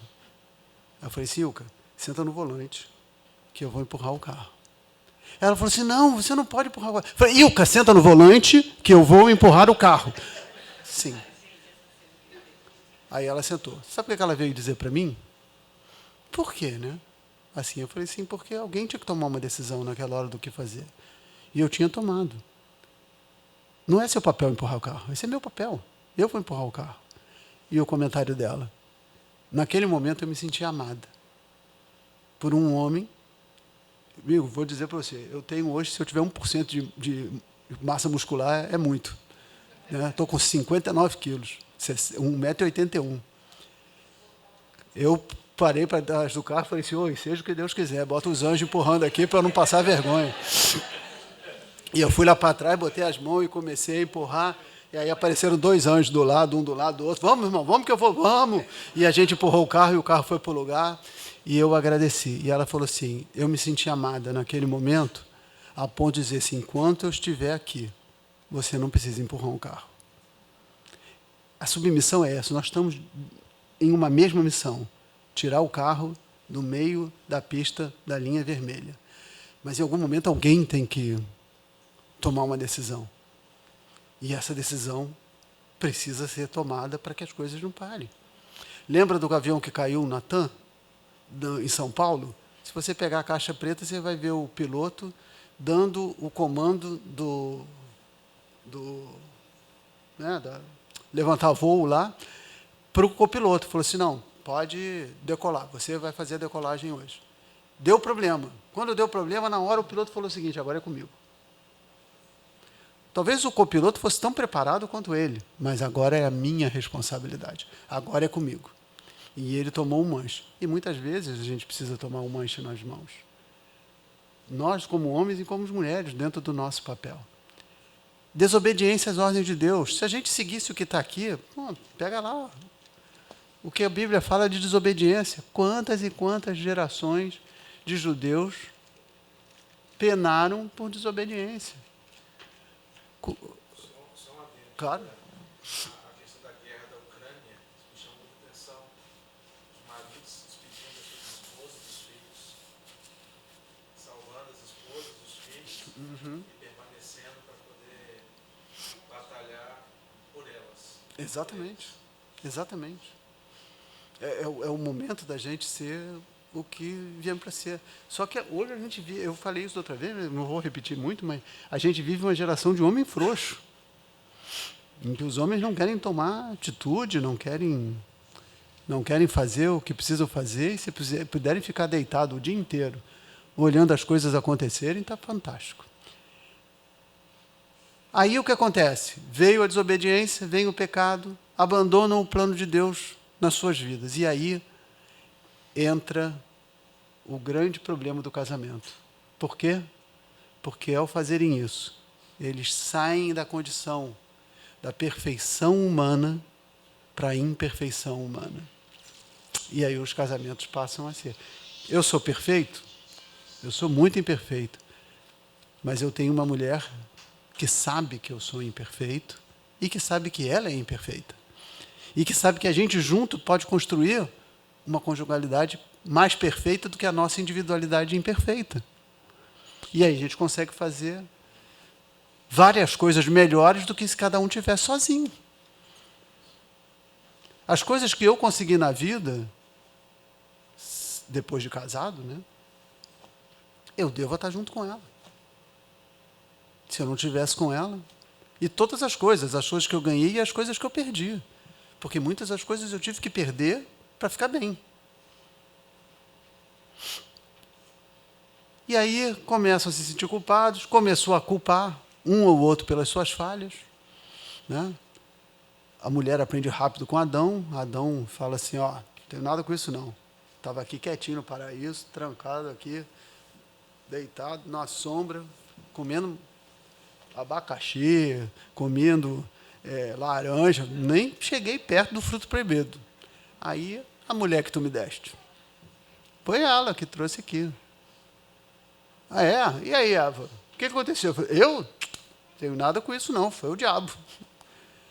Eu falei assim, Ilka, senta no volante que eu vou empurrar o carro. Ela falou assim, não, você não pode empurrar o carro. Eu falei, Ilka, senta no volante que eu vou empurrar o carro. Sim. Aí ela sentou. Sabe o que ela veio dizer para mim? Por quê, né? Assim, eu falei assim, porque alguém tinha que tomar uma decisão naquela hora do que fazer. E eu tinha tomado. Não é seu papel empurrar o carro, esse é meu papel. Eu vou empurrar o carro. E o comentário dela. Naquele momento eu me senti amada. Por um homem. Amigo, vou dizer para você, eu tenho hoje, se eu tiver 1% de massa muscular, é muito. Estou com 59 quilos, 1,81 m. Eu parei para trás do carro e falei assim, oi, seja o que Deus quiser, bota os anjos empurrando aqui para eu não passar vergonha. E eu fui lá para trás, botei as mãos e comecei a empurrar. E aí apareceram dois anjos do lado, um do lado do outro. Vamos, irmão, vamos que eu vou, vamos. E a gente empurrou o carro e o carro foi para o lugar. E eu agradeci. E ela falou assim, eu me senti amada naquele momento, a ponto de dizer assim, enquanto eu estiver aqui, você não precisa empurrar um carro. A submissão é essa, nós estamos em uma mesma missão, tirar o carro do meio da pista da linha vermelha. Mas em algum momento alguém tem que tomar uma decisão. E essa decisão precisa ser tomada para que as coisas não parem. Lembra do avião que caiu na TAM, em São Paulo? Se você pegar a caixa preta, você vai ver o piloto dando o comando levantar voo lá para o copiloto. Falou assim, não, pode decolar, você vai fazer a decolagem hoje. Deu problema. Quando deu problema, na hora o piloto falou o seguinte, agora é comigo. Talvez o copiloto fosse tão preparado quanto ele, mas agora é a minha responsabilidade. Agora é comigo. E ele tomou um manche. E muitas vezes a gente precisa tomar um manche nas mãos. Nós, como homens e como mulheres, dentro do nosso papel. Desobediência às ordens de Deus. Se a gente seguisse o que está aqui, pega lá. O que a Bíblia fala de desobediência. Quantas e quantas gerações de judeus penaram por desobediência. Claro. A questão da guerra da Ucrânia me chamou muita atenção. Os maridos despedindo das suas esposas, dos filhos, salvando as esposas, os filhos, e permanecendo para poder batalhar por elas. Exatamente. Exatamente. É o momento da gente ser o que viemos para ser. Só que hoje a gente vive, eu falei isso da outra vez, não vou repetir muito, mas a gente vive uma geração de homem frouxo, em que os homens não querem tomar atitude, não querem fazer o que precisam fazer, e se puderem ficar deitados o dia inteiro, olhando as coisas acontecerem, está fantástico. Aí o que acontece? Veio a desobediência, vem o pecado, abandonam o plano de Deus nas suas vidas. E aí entra o grande problema do casamento. Por quê? Porque ao fazerem isso, eles saem da condição da perfeição humana para a imperfeição humana. E aí os casamentos passam a ser. Eu sou perfeito? Eu sou muito imperfeito. Mas eu tenho uma mulher que sabe que eu sou imperfeito e que sabe que ela é imperfeita. E que sabe que a gente junto pode construir uma conjugalidade mais perfeita do que a nossa individualidade imperfeita. E aí a gente consegue fazer várias coisas melhores do que se cada um tivesse sozinho. As coisas que eu consegui na vida, depois de casado, né, eu devo estar junto com ela. Se eu não estivesse com ela. E todas as coisas que eu ganhei e as coisas que eu perdi. Porque muitas das coisas eu tive que perder para ficar bem. E aí começam a se sentir culpados, começou a culpar um ou outro pelas suas falhas, né? A mulher aprende rápido com Adão. Adão fala assim, ó, não tenho nada com isso não. Estava aqui quietinho no paraíso, trancado aqui, deitado na sombra, comendo abacaxi, comendo laranja, nem cheguei perto do fruto proibido. Aí, a mulher que tu me deste. Foi ela que trouxe aqui. Ah, é? E aí, Eva? O que aconteceu? Eu falei, eu? Não tenho nada com isso não, foi o diabo.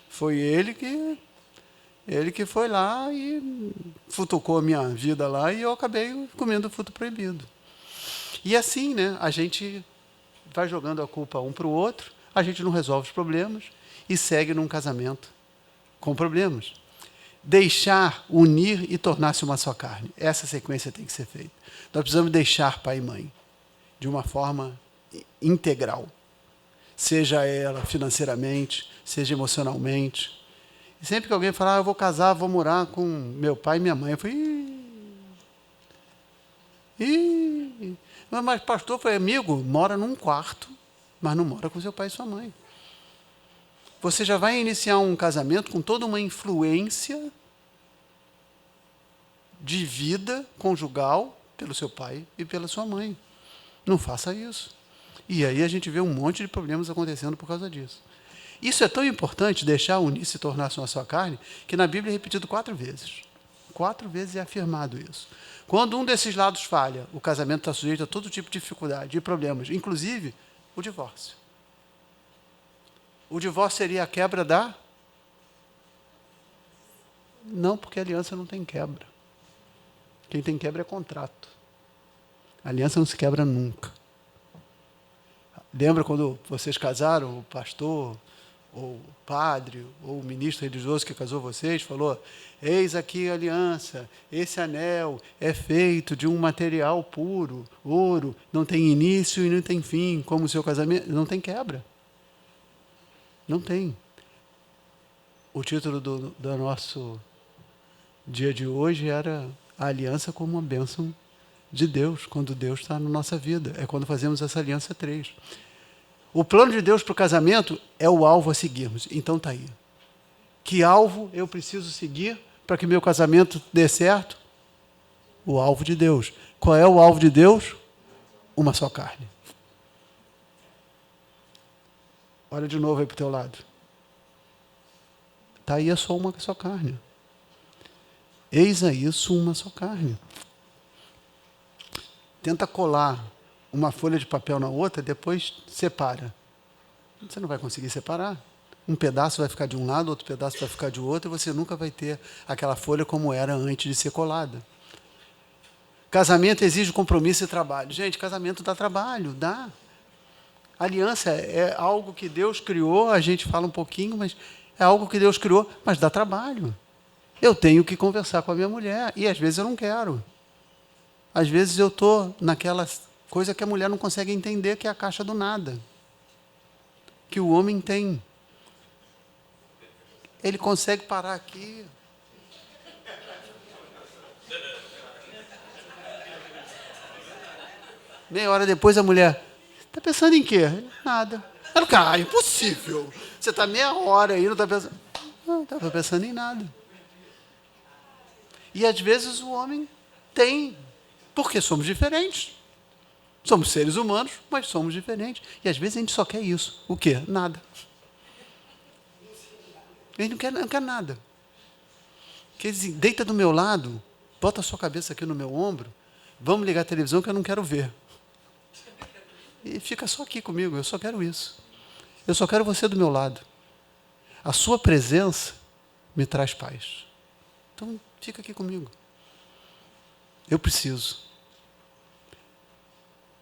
Foi ele que foi lá e futucou a minha vida lá e eu acabei comendo o fruto proibido. E assim, né, a gente vai jogando a culpa um para o outro, a gente não resolve os problemas e segue num casamento com problemas. Deixar, unir e tornar-se uma só carne. Essa sequência tem que ser feita. Nós precisamos deixar pai e mãe de uma forma integral. Seja ela financeiramente, seja emocionalmente. E sempre que alguém falar, eu vou casar, vou morar com meu pai e minha mãe, eu falei, mas pastor, foi amigo, mora num quarto, mas não mora com seu pai e sua mãe. Você já vai iniciar um casamento com toda uma influência de vida conjugal pelo seu pai e pela sua mãe. Não faça isso. E aí a gente vê um monte de problemas acontecendo por causa disso. Isso é tão importante, deixar unir se tornar-se uma só carne, que na Bíblia é repetido 4 vezes. 4 vezes é afirmado isso. Quando um desses lados falha, o casamento está sujeito a todo tipo de dificuldade e problemas, inclusive o divórcio. O divórcio seria a quebra da... Não, porque a aliança não tem quebra. Quem tem quebra é contrato. A aliança não se quebra nunca. Lembra quando vocês casaram, o pastor, ou o padre, ou o ministro religioso que casou vocês, falou, eis aqui a aliança, esse anel é feito de um material puro, ouro, não tem início e não tem fim, como o seu casamento, não tem quebra. Não tem. O título do nosso dia de hoje era a aliança como uma bênção de Deus, quando Deus está na nossa vida. É quando fazemos essa aliança 3. O plano de Deus para o casamento é o alvo a seguirmos. Então está aí. Que alvo eu preciso seguir para que meu casamento dê certo? O alvo de Deus. Qual é o alvo de Deus? Uma só carne. Olha de novo aí para o teu lado. Está aí só uma só carne. Eis a isso uma só carne. Tenta colar uma folha de papel na outra, depois separa. Você não vai conseguir separar. Um pedaço vai ficar de um lado, outro pedaço vai ficar de outro, e você nunca vai ter aquela folha como era antes de ser colada. Casamento exige compromisso e trabalho. Gente, casamento dá trabalho, dá. Aliança é algo que Deus criou, a gente fala um pouquinho, mas é algo que Deus criou, mas dá trabalho. Eu tenho que conversar com a minha mulher, e às vezes eu não quero. Às vezes eu estou naquela coisa que a mulher não consegue entender, que é a caixa do nada. Que o homem tem. Ele consegue parar aqui. Meia hora depois a mulher, está pensando em quê? Nada. Ela, cara, impossível. Você está meia hora aí, não está pensando. Não, estava pensando em nada. E às vezes o homem tem, porque somos diferentes. Somos seres humanos, mas somos diferentes. E às vezes a gente só quer isso. O quê? Nada. A gente não quer nada. Quer dizer, deita do meu lado, bota a sua cabeça aqui no meu ombro, vamos ligar a televisão que eu não quero ver. E fica só aqui comigo, eu só quero isso. Eu só quero você do meu lado. A sua presença me traz paz. Então, fica aqui comigo. Eu preciso.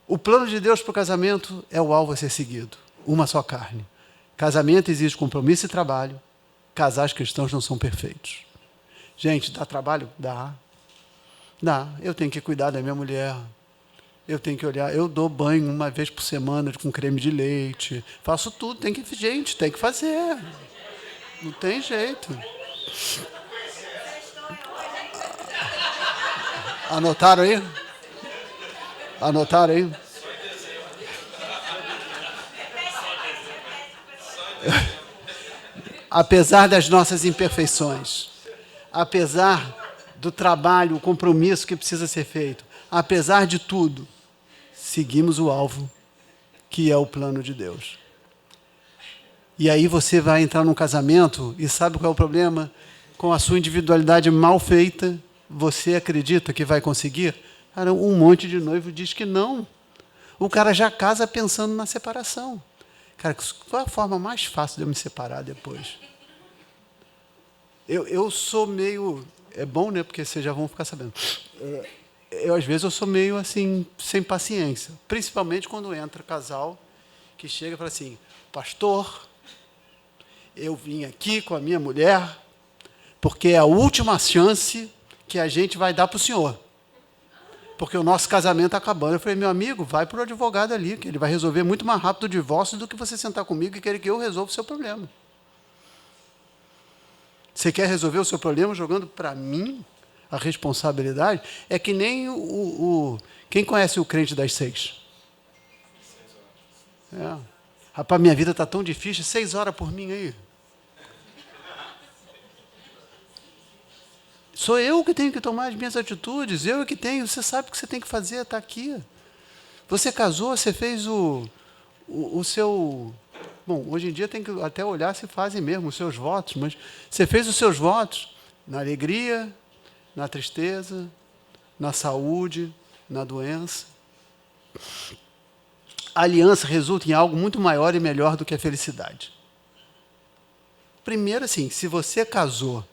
O plano de Deus para o casamento é o alvo a ser seguido. Uma só carne. Casamento exige compromisso e trabalho. Casais cristãos não são perfeitos. Gente, dá trabalho? Dá. Dá. Eu tenho que cuidar da minha mulher. Eu tenho que olhar. Eu dou banho uma vez por semana com creme de leite. Faço tudo. Gente, tem que fazer. Não tem jeito. Anotaram aí? Anotaram aí? Apesar das nossas imperfeições, apesar do trabalho, o compromisso que precisa ser feito, apesar de tudo, seguimos o alvo, que é o plano de Deus. E aí você vai entrar num casamento e sabe qual é o problema? Com a sua individualidade mal feita, você acredita que vai conseguir? Cara, um monte de noivo diz que não. O cara já casa pensando na separação. Cara, qual é a forma mais fácil de eu me separar depois? Eu sou meio... É bom, né? Porque vocês já vão ficar sabendo. Às vezes, eu sou meio assim, sem paciência. Principalmente quando entra casal que chega e fala assim, pastor, eu vim aqui com a minha mulher porque é a última chance que a gente vai dar para o senhor. Porque o nosso casamento está acabando. Eu falei, meu amigo, vai para o advogado ali, que ele vai resolver muito mais rápido o divórcio do que você sentar comigo e querer que eu resolva o seu problema. Você quer resolver o seu problema jogando para mim a responsabilidade? É que nem quem conhece o crente das 6? Rapaz, minha vida está tão difícil, 6 horas por mim aí. Sou eu que tenho que tomar as minhas atitudes, eu que tenho, você sabe o que você tem que fazer, está aqui. Você casou, você fez o seu... Bom, hoje em dia tem que até olhar se fazem mesmo os seus votos, mas você fez os seus votos na alegria, na tristeza, na saúde, na doença. A aliança resulta em algo muito maior e melhor do que a felicidade. Primeiro, assim, se você casou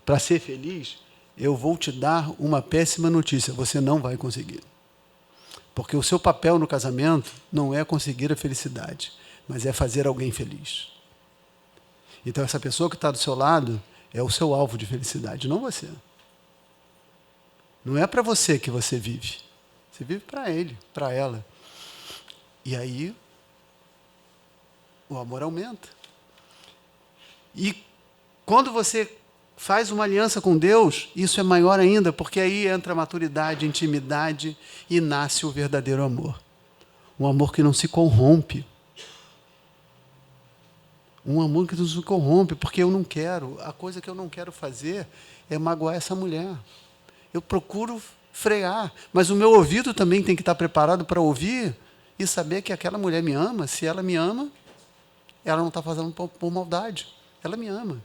para ser feliz, eu vou te dar uma péssima notícia, você não vai conseguir. Porque o seu papel no casamento não é conseguir a felicidade, mas é fazer alguém feliz. Então, essa pessoa que está do seu lado é o seu alvo de felicidade, não você. Não é para você que você vive. Você vive para ele, para ela. E aí, o amor aumenta. E quando você faz uma aliança com Deus, isso é maior ainda, porque aí entra a maturidade, a intimidade e nasce o verdadeiro amor. Um amor que não se corrompe. Um amor que não se corrompe, porque eu não quero. A coisa que eu não quero fazer é magoar essa mulher. Eu procuro frear, mas o meu ouvido também tem que estar preparado para ouvir e saber que aquela mulher me ama. Se ela me ama, ela não está fazendo por maldade. Ela me ama.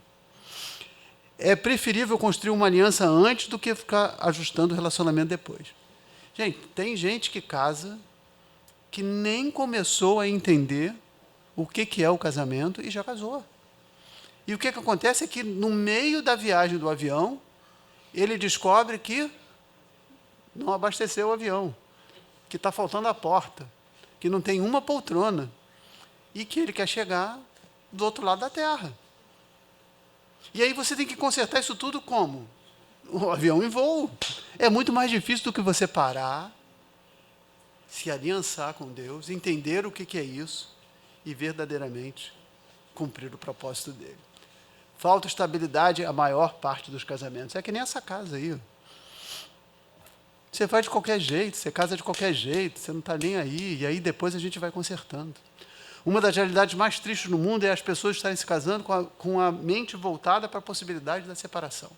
É preferível construir uma aliança antes do que ficar ajustando o relacionamento depois. Gente, tem gente que casa que nem começou a entender o que é o casamento e já casou. E o que acontece é que, no meio da viagem do avião, ele descobre que não abasteceu o avião, que está faltando a porta, que não tem uma poltrona e que ele quer chegar do outro lado da terra. E aí você tem que consertar isso tudo como? o avião em voo. É muito mais difícil do que você parar, se aliançar com Deus, entender o que é isso e verdadeiramente cumprir o propósito dele. Falta estabilidade a maior parte dos casamentos. É que nem essa casa aí. Você faz de qualquer jeito, você casa de qualquer jeito, você não está nem aí, e aí depois a gente vai consertando. Uma das realidades mais tristes no mundo é as pessoas estarem se casando com a mente voltada para a possibilidade da separação.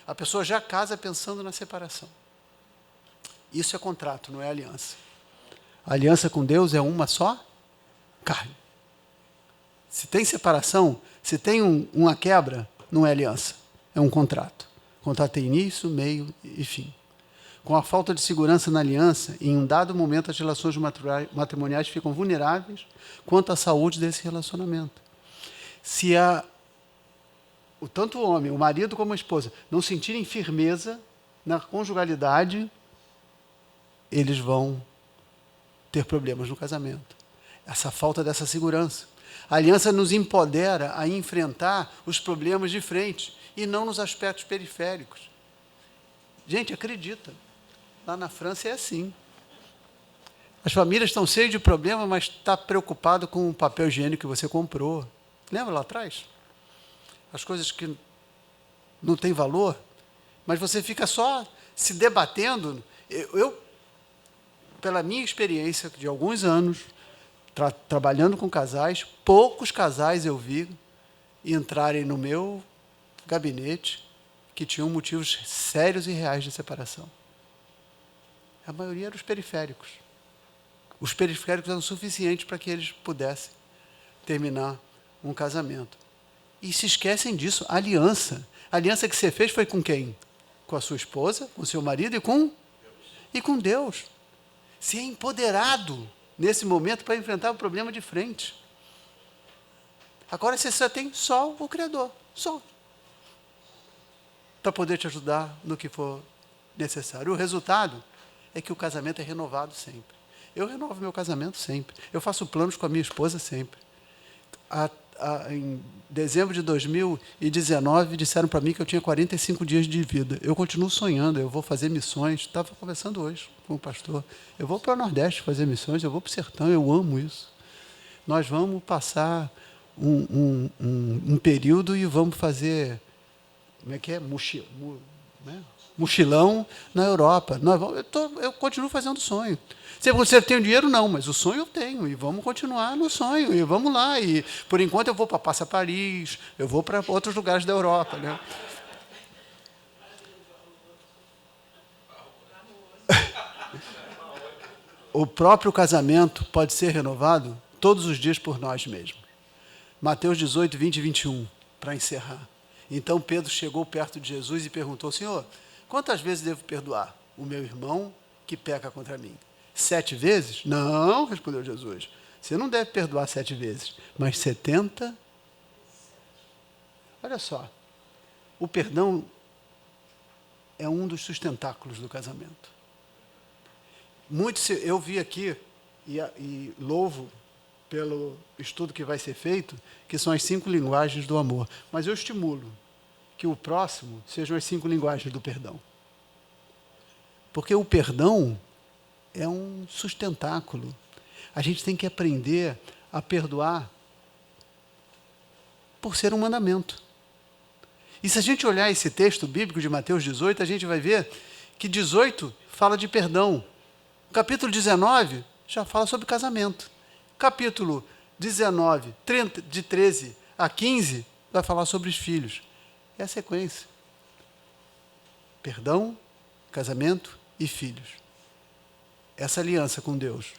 A pessoa já casa pensando na separação. Isso é contrato, não é aliança. A aliança com Deus é uma só carne. Se tem separação, se tem uma quebra, não é aliança, é um contrato. O contrato tem início, meio e fim. Com a falta de segurança na aliança, em um dado momento as relações matrimoniais ficam vulneráveis quanto à saúde desse relacionamento. Se tanto o homem, o marido como a esposa, não sentirem firmeza na conjugalidade, eles vão ter problemas no casamento. Essa falta dessa segurança. A aliança nos empodera a enfrentar os problemas de frente e não nos aspectos periféricos. Gente, acredita. Lá na França é assim. As famílias estão cheias de problemas, mas está preocupado com o papel higiênico que você comprou. Lembra lá atrás? As coisas que não têm valor, mas você fica só se debatendo. Eu pela minha experiência de alguns anos, trabalhando com casais, poucos casais eu vi entrarem no meu gabinete que tinham motivos sérios e reais de separação. A maioria eram os periféricos. Os periféricos eram suficientes para que eles pudessem terminar um casamento. E se esquecem disso, aliança. A aliança que você fez foi com quem? Com a sua esposa, com o seu marido e com Deus. Ser empoderado nesse momento para enfrentar o problema de frente. Agora você só tem só o Criador, só. Para poder te ajudar no que for necessário. O resultado é que o casamento é renovado sempre. Eu renovo meu casamento sempre. Eu faço planos com a minha esposa sempre. Em dezembro de 2019, disseram para mim que eu tinha 45 dias de vida. Eu continuo sonhando, eu vou fazer missões. Estava conversando hoje com o pastor. Eu vou para o Nordeste fazer missões, eu vou para o sertão, eu amo isso. Nós vamos passar um período e vamos fazer, como é que é? Mochilão na Europa. Eu continuo fazendo sonho. Se você tem dinheiro, não, mas o sonho eu tenho, e vamos continuar no sonho, e vamos lá. E, por enquanto, eu vou para Passa Paris, eu vou para outros lugares da Europa. Né? O próprio casamento pode ser renovado todos os dias por nós mesmos. Mateus 18, 20 e 21, para encerrar. Então, Pedro chegou perto de Jesus e perguntou, Senhor, quantas vezes devo perdoar o meu irmão que peca contra mim? 7 vezes? Não, respondeu Jesus. Você não deve perdoar 7 vezes, mas 70. Olha só, o perdão é um dos sustentáculos do casamento. Eu vi aqui, e louvo pelo estudo que vai ser feito, que são as 5 linguagens do amor. Mas eu estimulo que o próximo sejam as 5 linguagens do perdão. Porque o perdão é um sustentáculo. A gente tem que aprender a perdoar por ser um mandamento. E se a gente olhar esse texto bíblico de Mateus 18, a gente vai ver que 18 fala de perdão. O capítulo 19 já fala sobre casamento. Capítulo 19, de 13 a 15, vai falar sobre os filhos. É a sequência. Perdão, casamento e filhos. Essa aliança com Deus,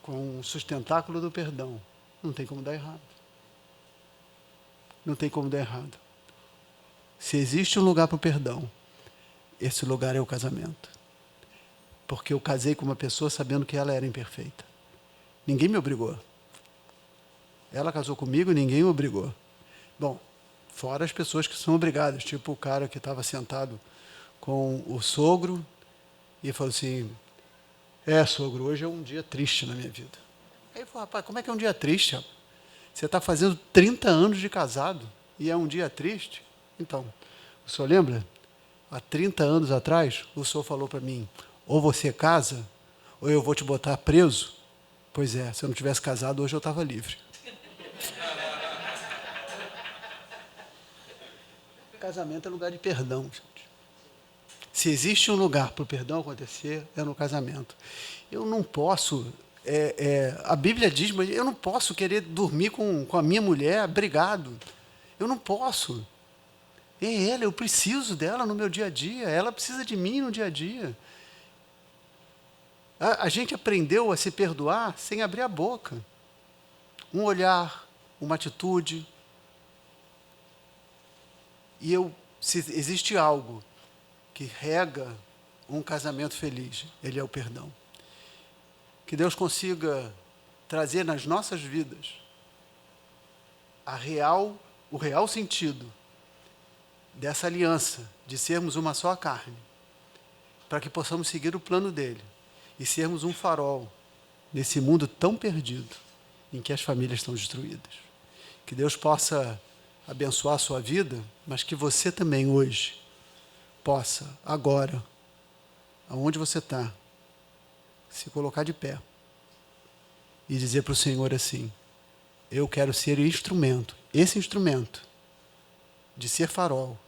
com o sustentáculo do perdão, não tem como dar errado. Não tem como dar errado. Se existe um lugar para o perdão, esse lugar é o casamento. Porque eu casei com uma pessoa sabendo que ela era imperfeita. Ninguém me obrigou. Ela casou comigo e ninguém me obrigou. Bom, fora as pessoas que são obrigadas, tipo o cara que estava sentado com o sogro e falou assim, sogro, hoje é um dia triste na minha vida. Aí ele falou, rapaz, como é que é um dia triste? Você está fazendo 30 anos de casado e é um dia triste? Então, o senhor lembra há 30 anos atrás, o senhor falou para mim, ou você casa, ou eu vou te botar preso. Pois é, se eu não tivesse casado, hoje eu estava livre. Casamento é lugar de perdão, gente. Se existe um lugar para o perdão acontecer, é no casamento. Eu não posso, a Bíblia diz, mas eu não posso querer dormir com a minha mulher brigado. Eu não posso. É ela, eu preciso dela no meu dia a dia, ela precisa de mim no dia a dia. A gente aprendeu a se perdoar sem abrir a boca. Um olhar, uma atitude. E se existe algo que rega um casamento feliz, ele é o perdão. Que Deus consiga trazer nas nossas vidas o real sentido dessa aliança, de sermos uma só carne, para que possamos seguir o plano dele e sermos um farol nesse mundo tão perdido em que as famílias estão destruídas. Que Deus possa abençoar a sua vida, mas que você também hoje possa, agora, aonde você está, se colocar de pé e dizer para o Senhor assim: eu quero ser instrumento, esse instrumento de ser farol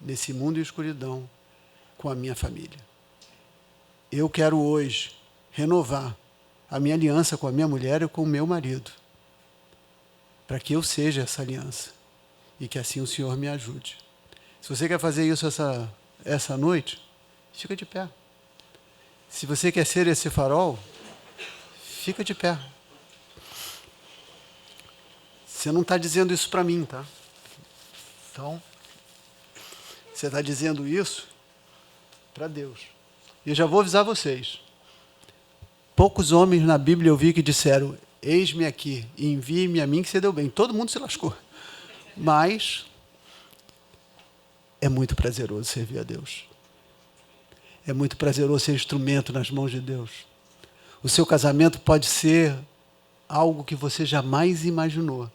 nesse mundo de escuridão com a minha família. Eu quero hoje renovar a minha aliança com a minha mulher e com o meu marido, para que eu seja essa aliança e que assim o Senhor me ajude. Se você quer fazer isso essa noite, fica de pé. Se você quer ser esse farol, fica de pé. Você não está dizendo isso para mim, tá? Então, você está dizendo isso para Deus. E eu já vou avisar vocês. Poucos homens na Bíblia eu vi que disseram: eis-me aqui, envie-me a mim que você deu bem. Todo mundo se lascou. Mas é muito prazeroso servir a Deus. É muito prazeroso ser instrumento nas mãos de Deus. O seu casamento pode ser algo que você jamais imaginou,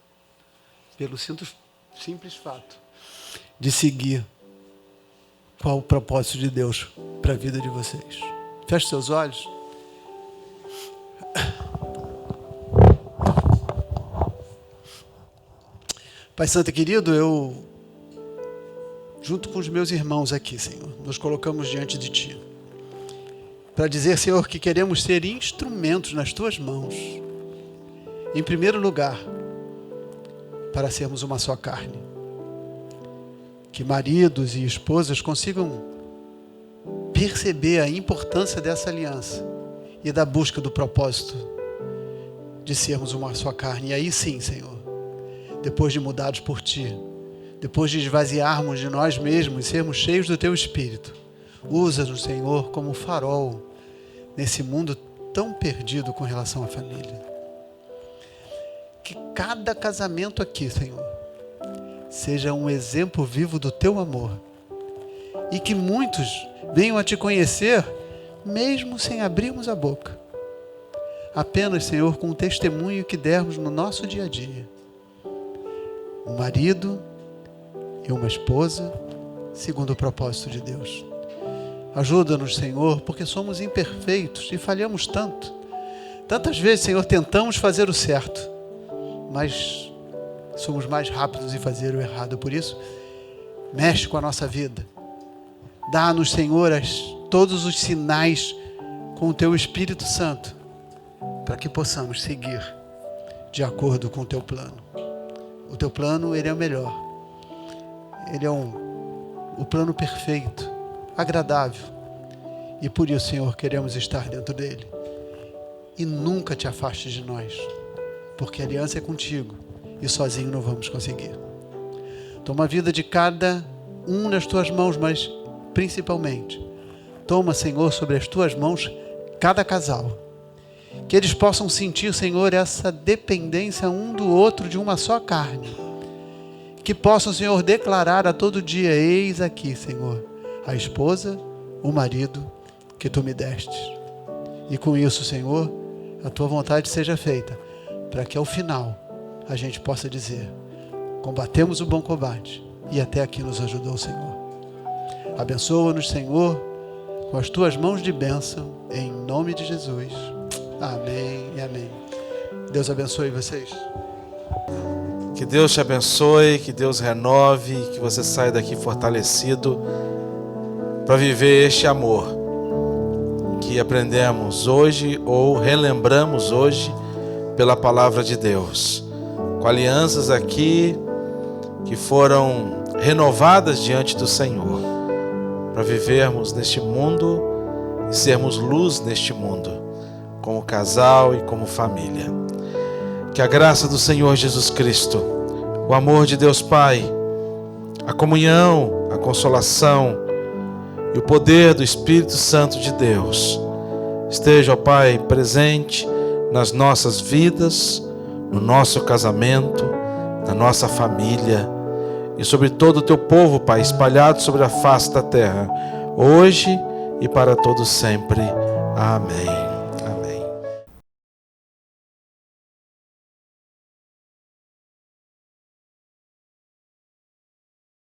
pelo simples fato de seguir qual o propósito de Deus para a vida de vocês. Feche seus olhos. Pai Santo e querido, eu, junto com os meus irmãos aqui, Senhor, nos colocamos diante de Ti, para dizer, Senhor, que queremos ser instrumentos nas Tuas mãos, em primeiro lugar, para sermos uma só carne. Que maridos e esposas consigam perceber a importância dessa aliança e da busca do propósito de sermos uma só carne. E aí sim, Senhor, depois de mudados por Ti, depois de esvaziarmos de nós mesmos e sermos cheios do Teu Espírito, usa-nos, Senhor, como farol nesse mundo tão perdido com relação à família. Que cada casamento aqui, Senhor, seja um exemplo vivo do Teu amor. E que muitos venham a Te conhecer, mesmo sem abrirmos a boca. Apenas, Senhor, com o testemunho que dermos no nosso dia a dia. Um marido e uma esposa, segundo o propósito de Deus. Ajuda-nos, Senhor, porque somos imperfeitos e falhamos tanto. Tantas vezes, Senhor, tentamos fazer o certo, mas somos mais rápidos em fazer o errado. Por isso, mexe com a nossa vida. Dá-nos, Senhor, todos os sinais com o Teu Espírito Santo, para que possamos seguir de acordo com o Teu plano. O Teu plano, ele é o melhor. Ele é o plano perfeito, agradável. E por isso, Senhor, queremos estar dentro dele. E nunca Te afastes de nós, porque a aliança é contigo e sozinho não vamos conseguir. Toma a vida de cada um nas Tuas mãos, mas principalmente, toma, Senhor, sobre as Tuas mãos cada casal. Que eles possam sentir, Senhor, essa dependência um do outro de uma só carne. Que possam, Senhor, declarar a todo dia: eis aqui, Senhor, a esposa, o marido que Tu me destes. E com isso, Senhor, a Tua vontade seja feita, para que ao final a gente possa dizer: combatemos o bom combate e até aqui nos ajudou o Senhor. Abençoa-nos, Senhor, com as tuas mãos de bênção, em nome de Jesus. Amém e amém. Deus abençoe vocês. Que Deus te abençoe, que Deus renove, que você saia daqui fortalecido para viver este amor que aprendemos hoje ou relembramos hoje pela palavra de Deus. Com alianças aqui que foram renovadas diante do Senhor, para vivermos neste mundo e sermos luz neste mundo, como casal e como família. Que a graça do Senhor Jesus Cristo, o amor de Deus Pai, a comunhão, a consolação e o poder do Espírito Santo de Deus esteja, ó Pai, presente nas nossas vidas, no nosso casamento, na nossa família e sobre todo o teu povo, Pai, espalhado sobre a face da terra, hoje e para todo sempre. Amém.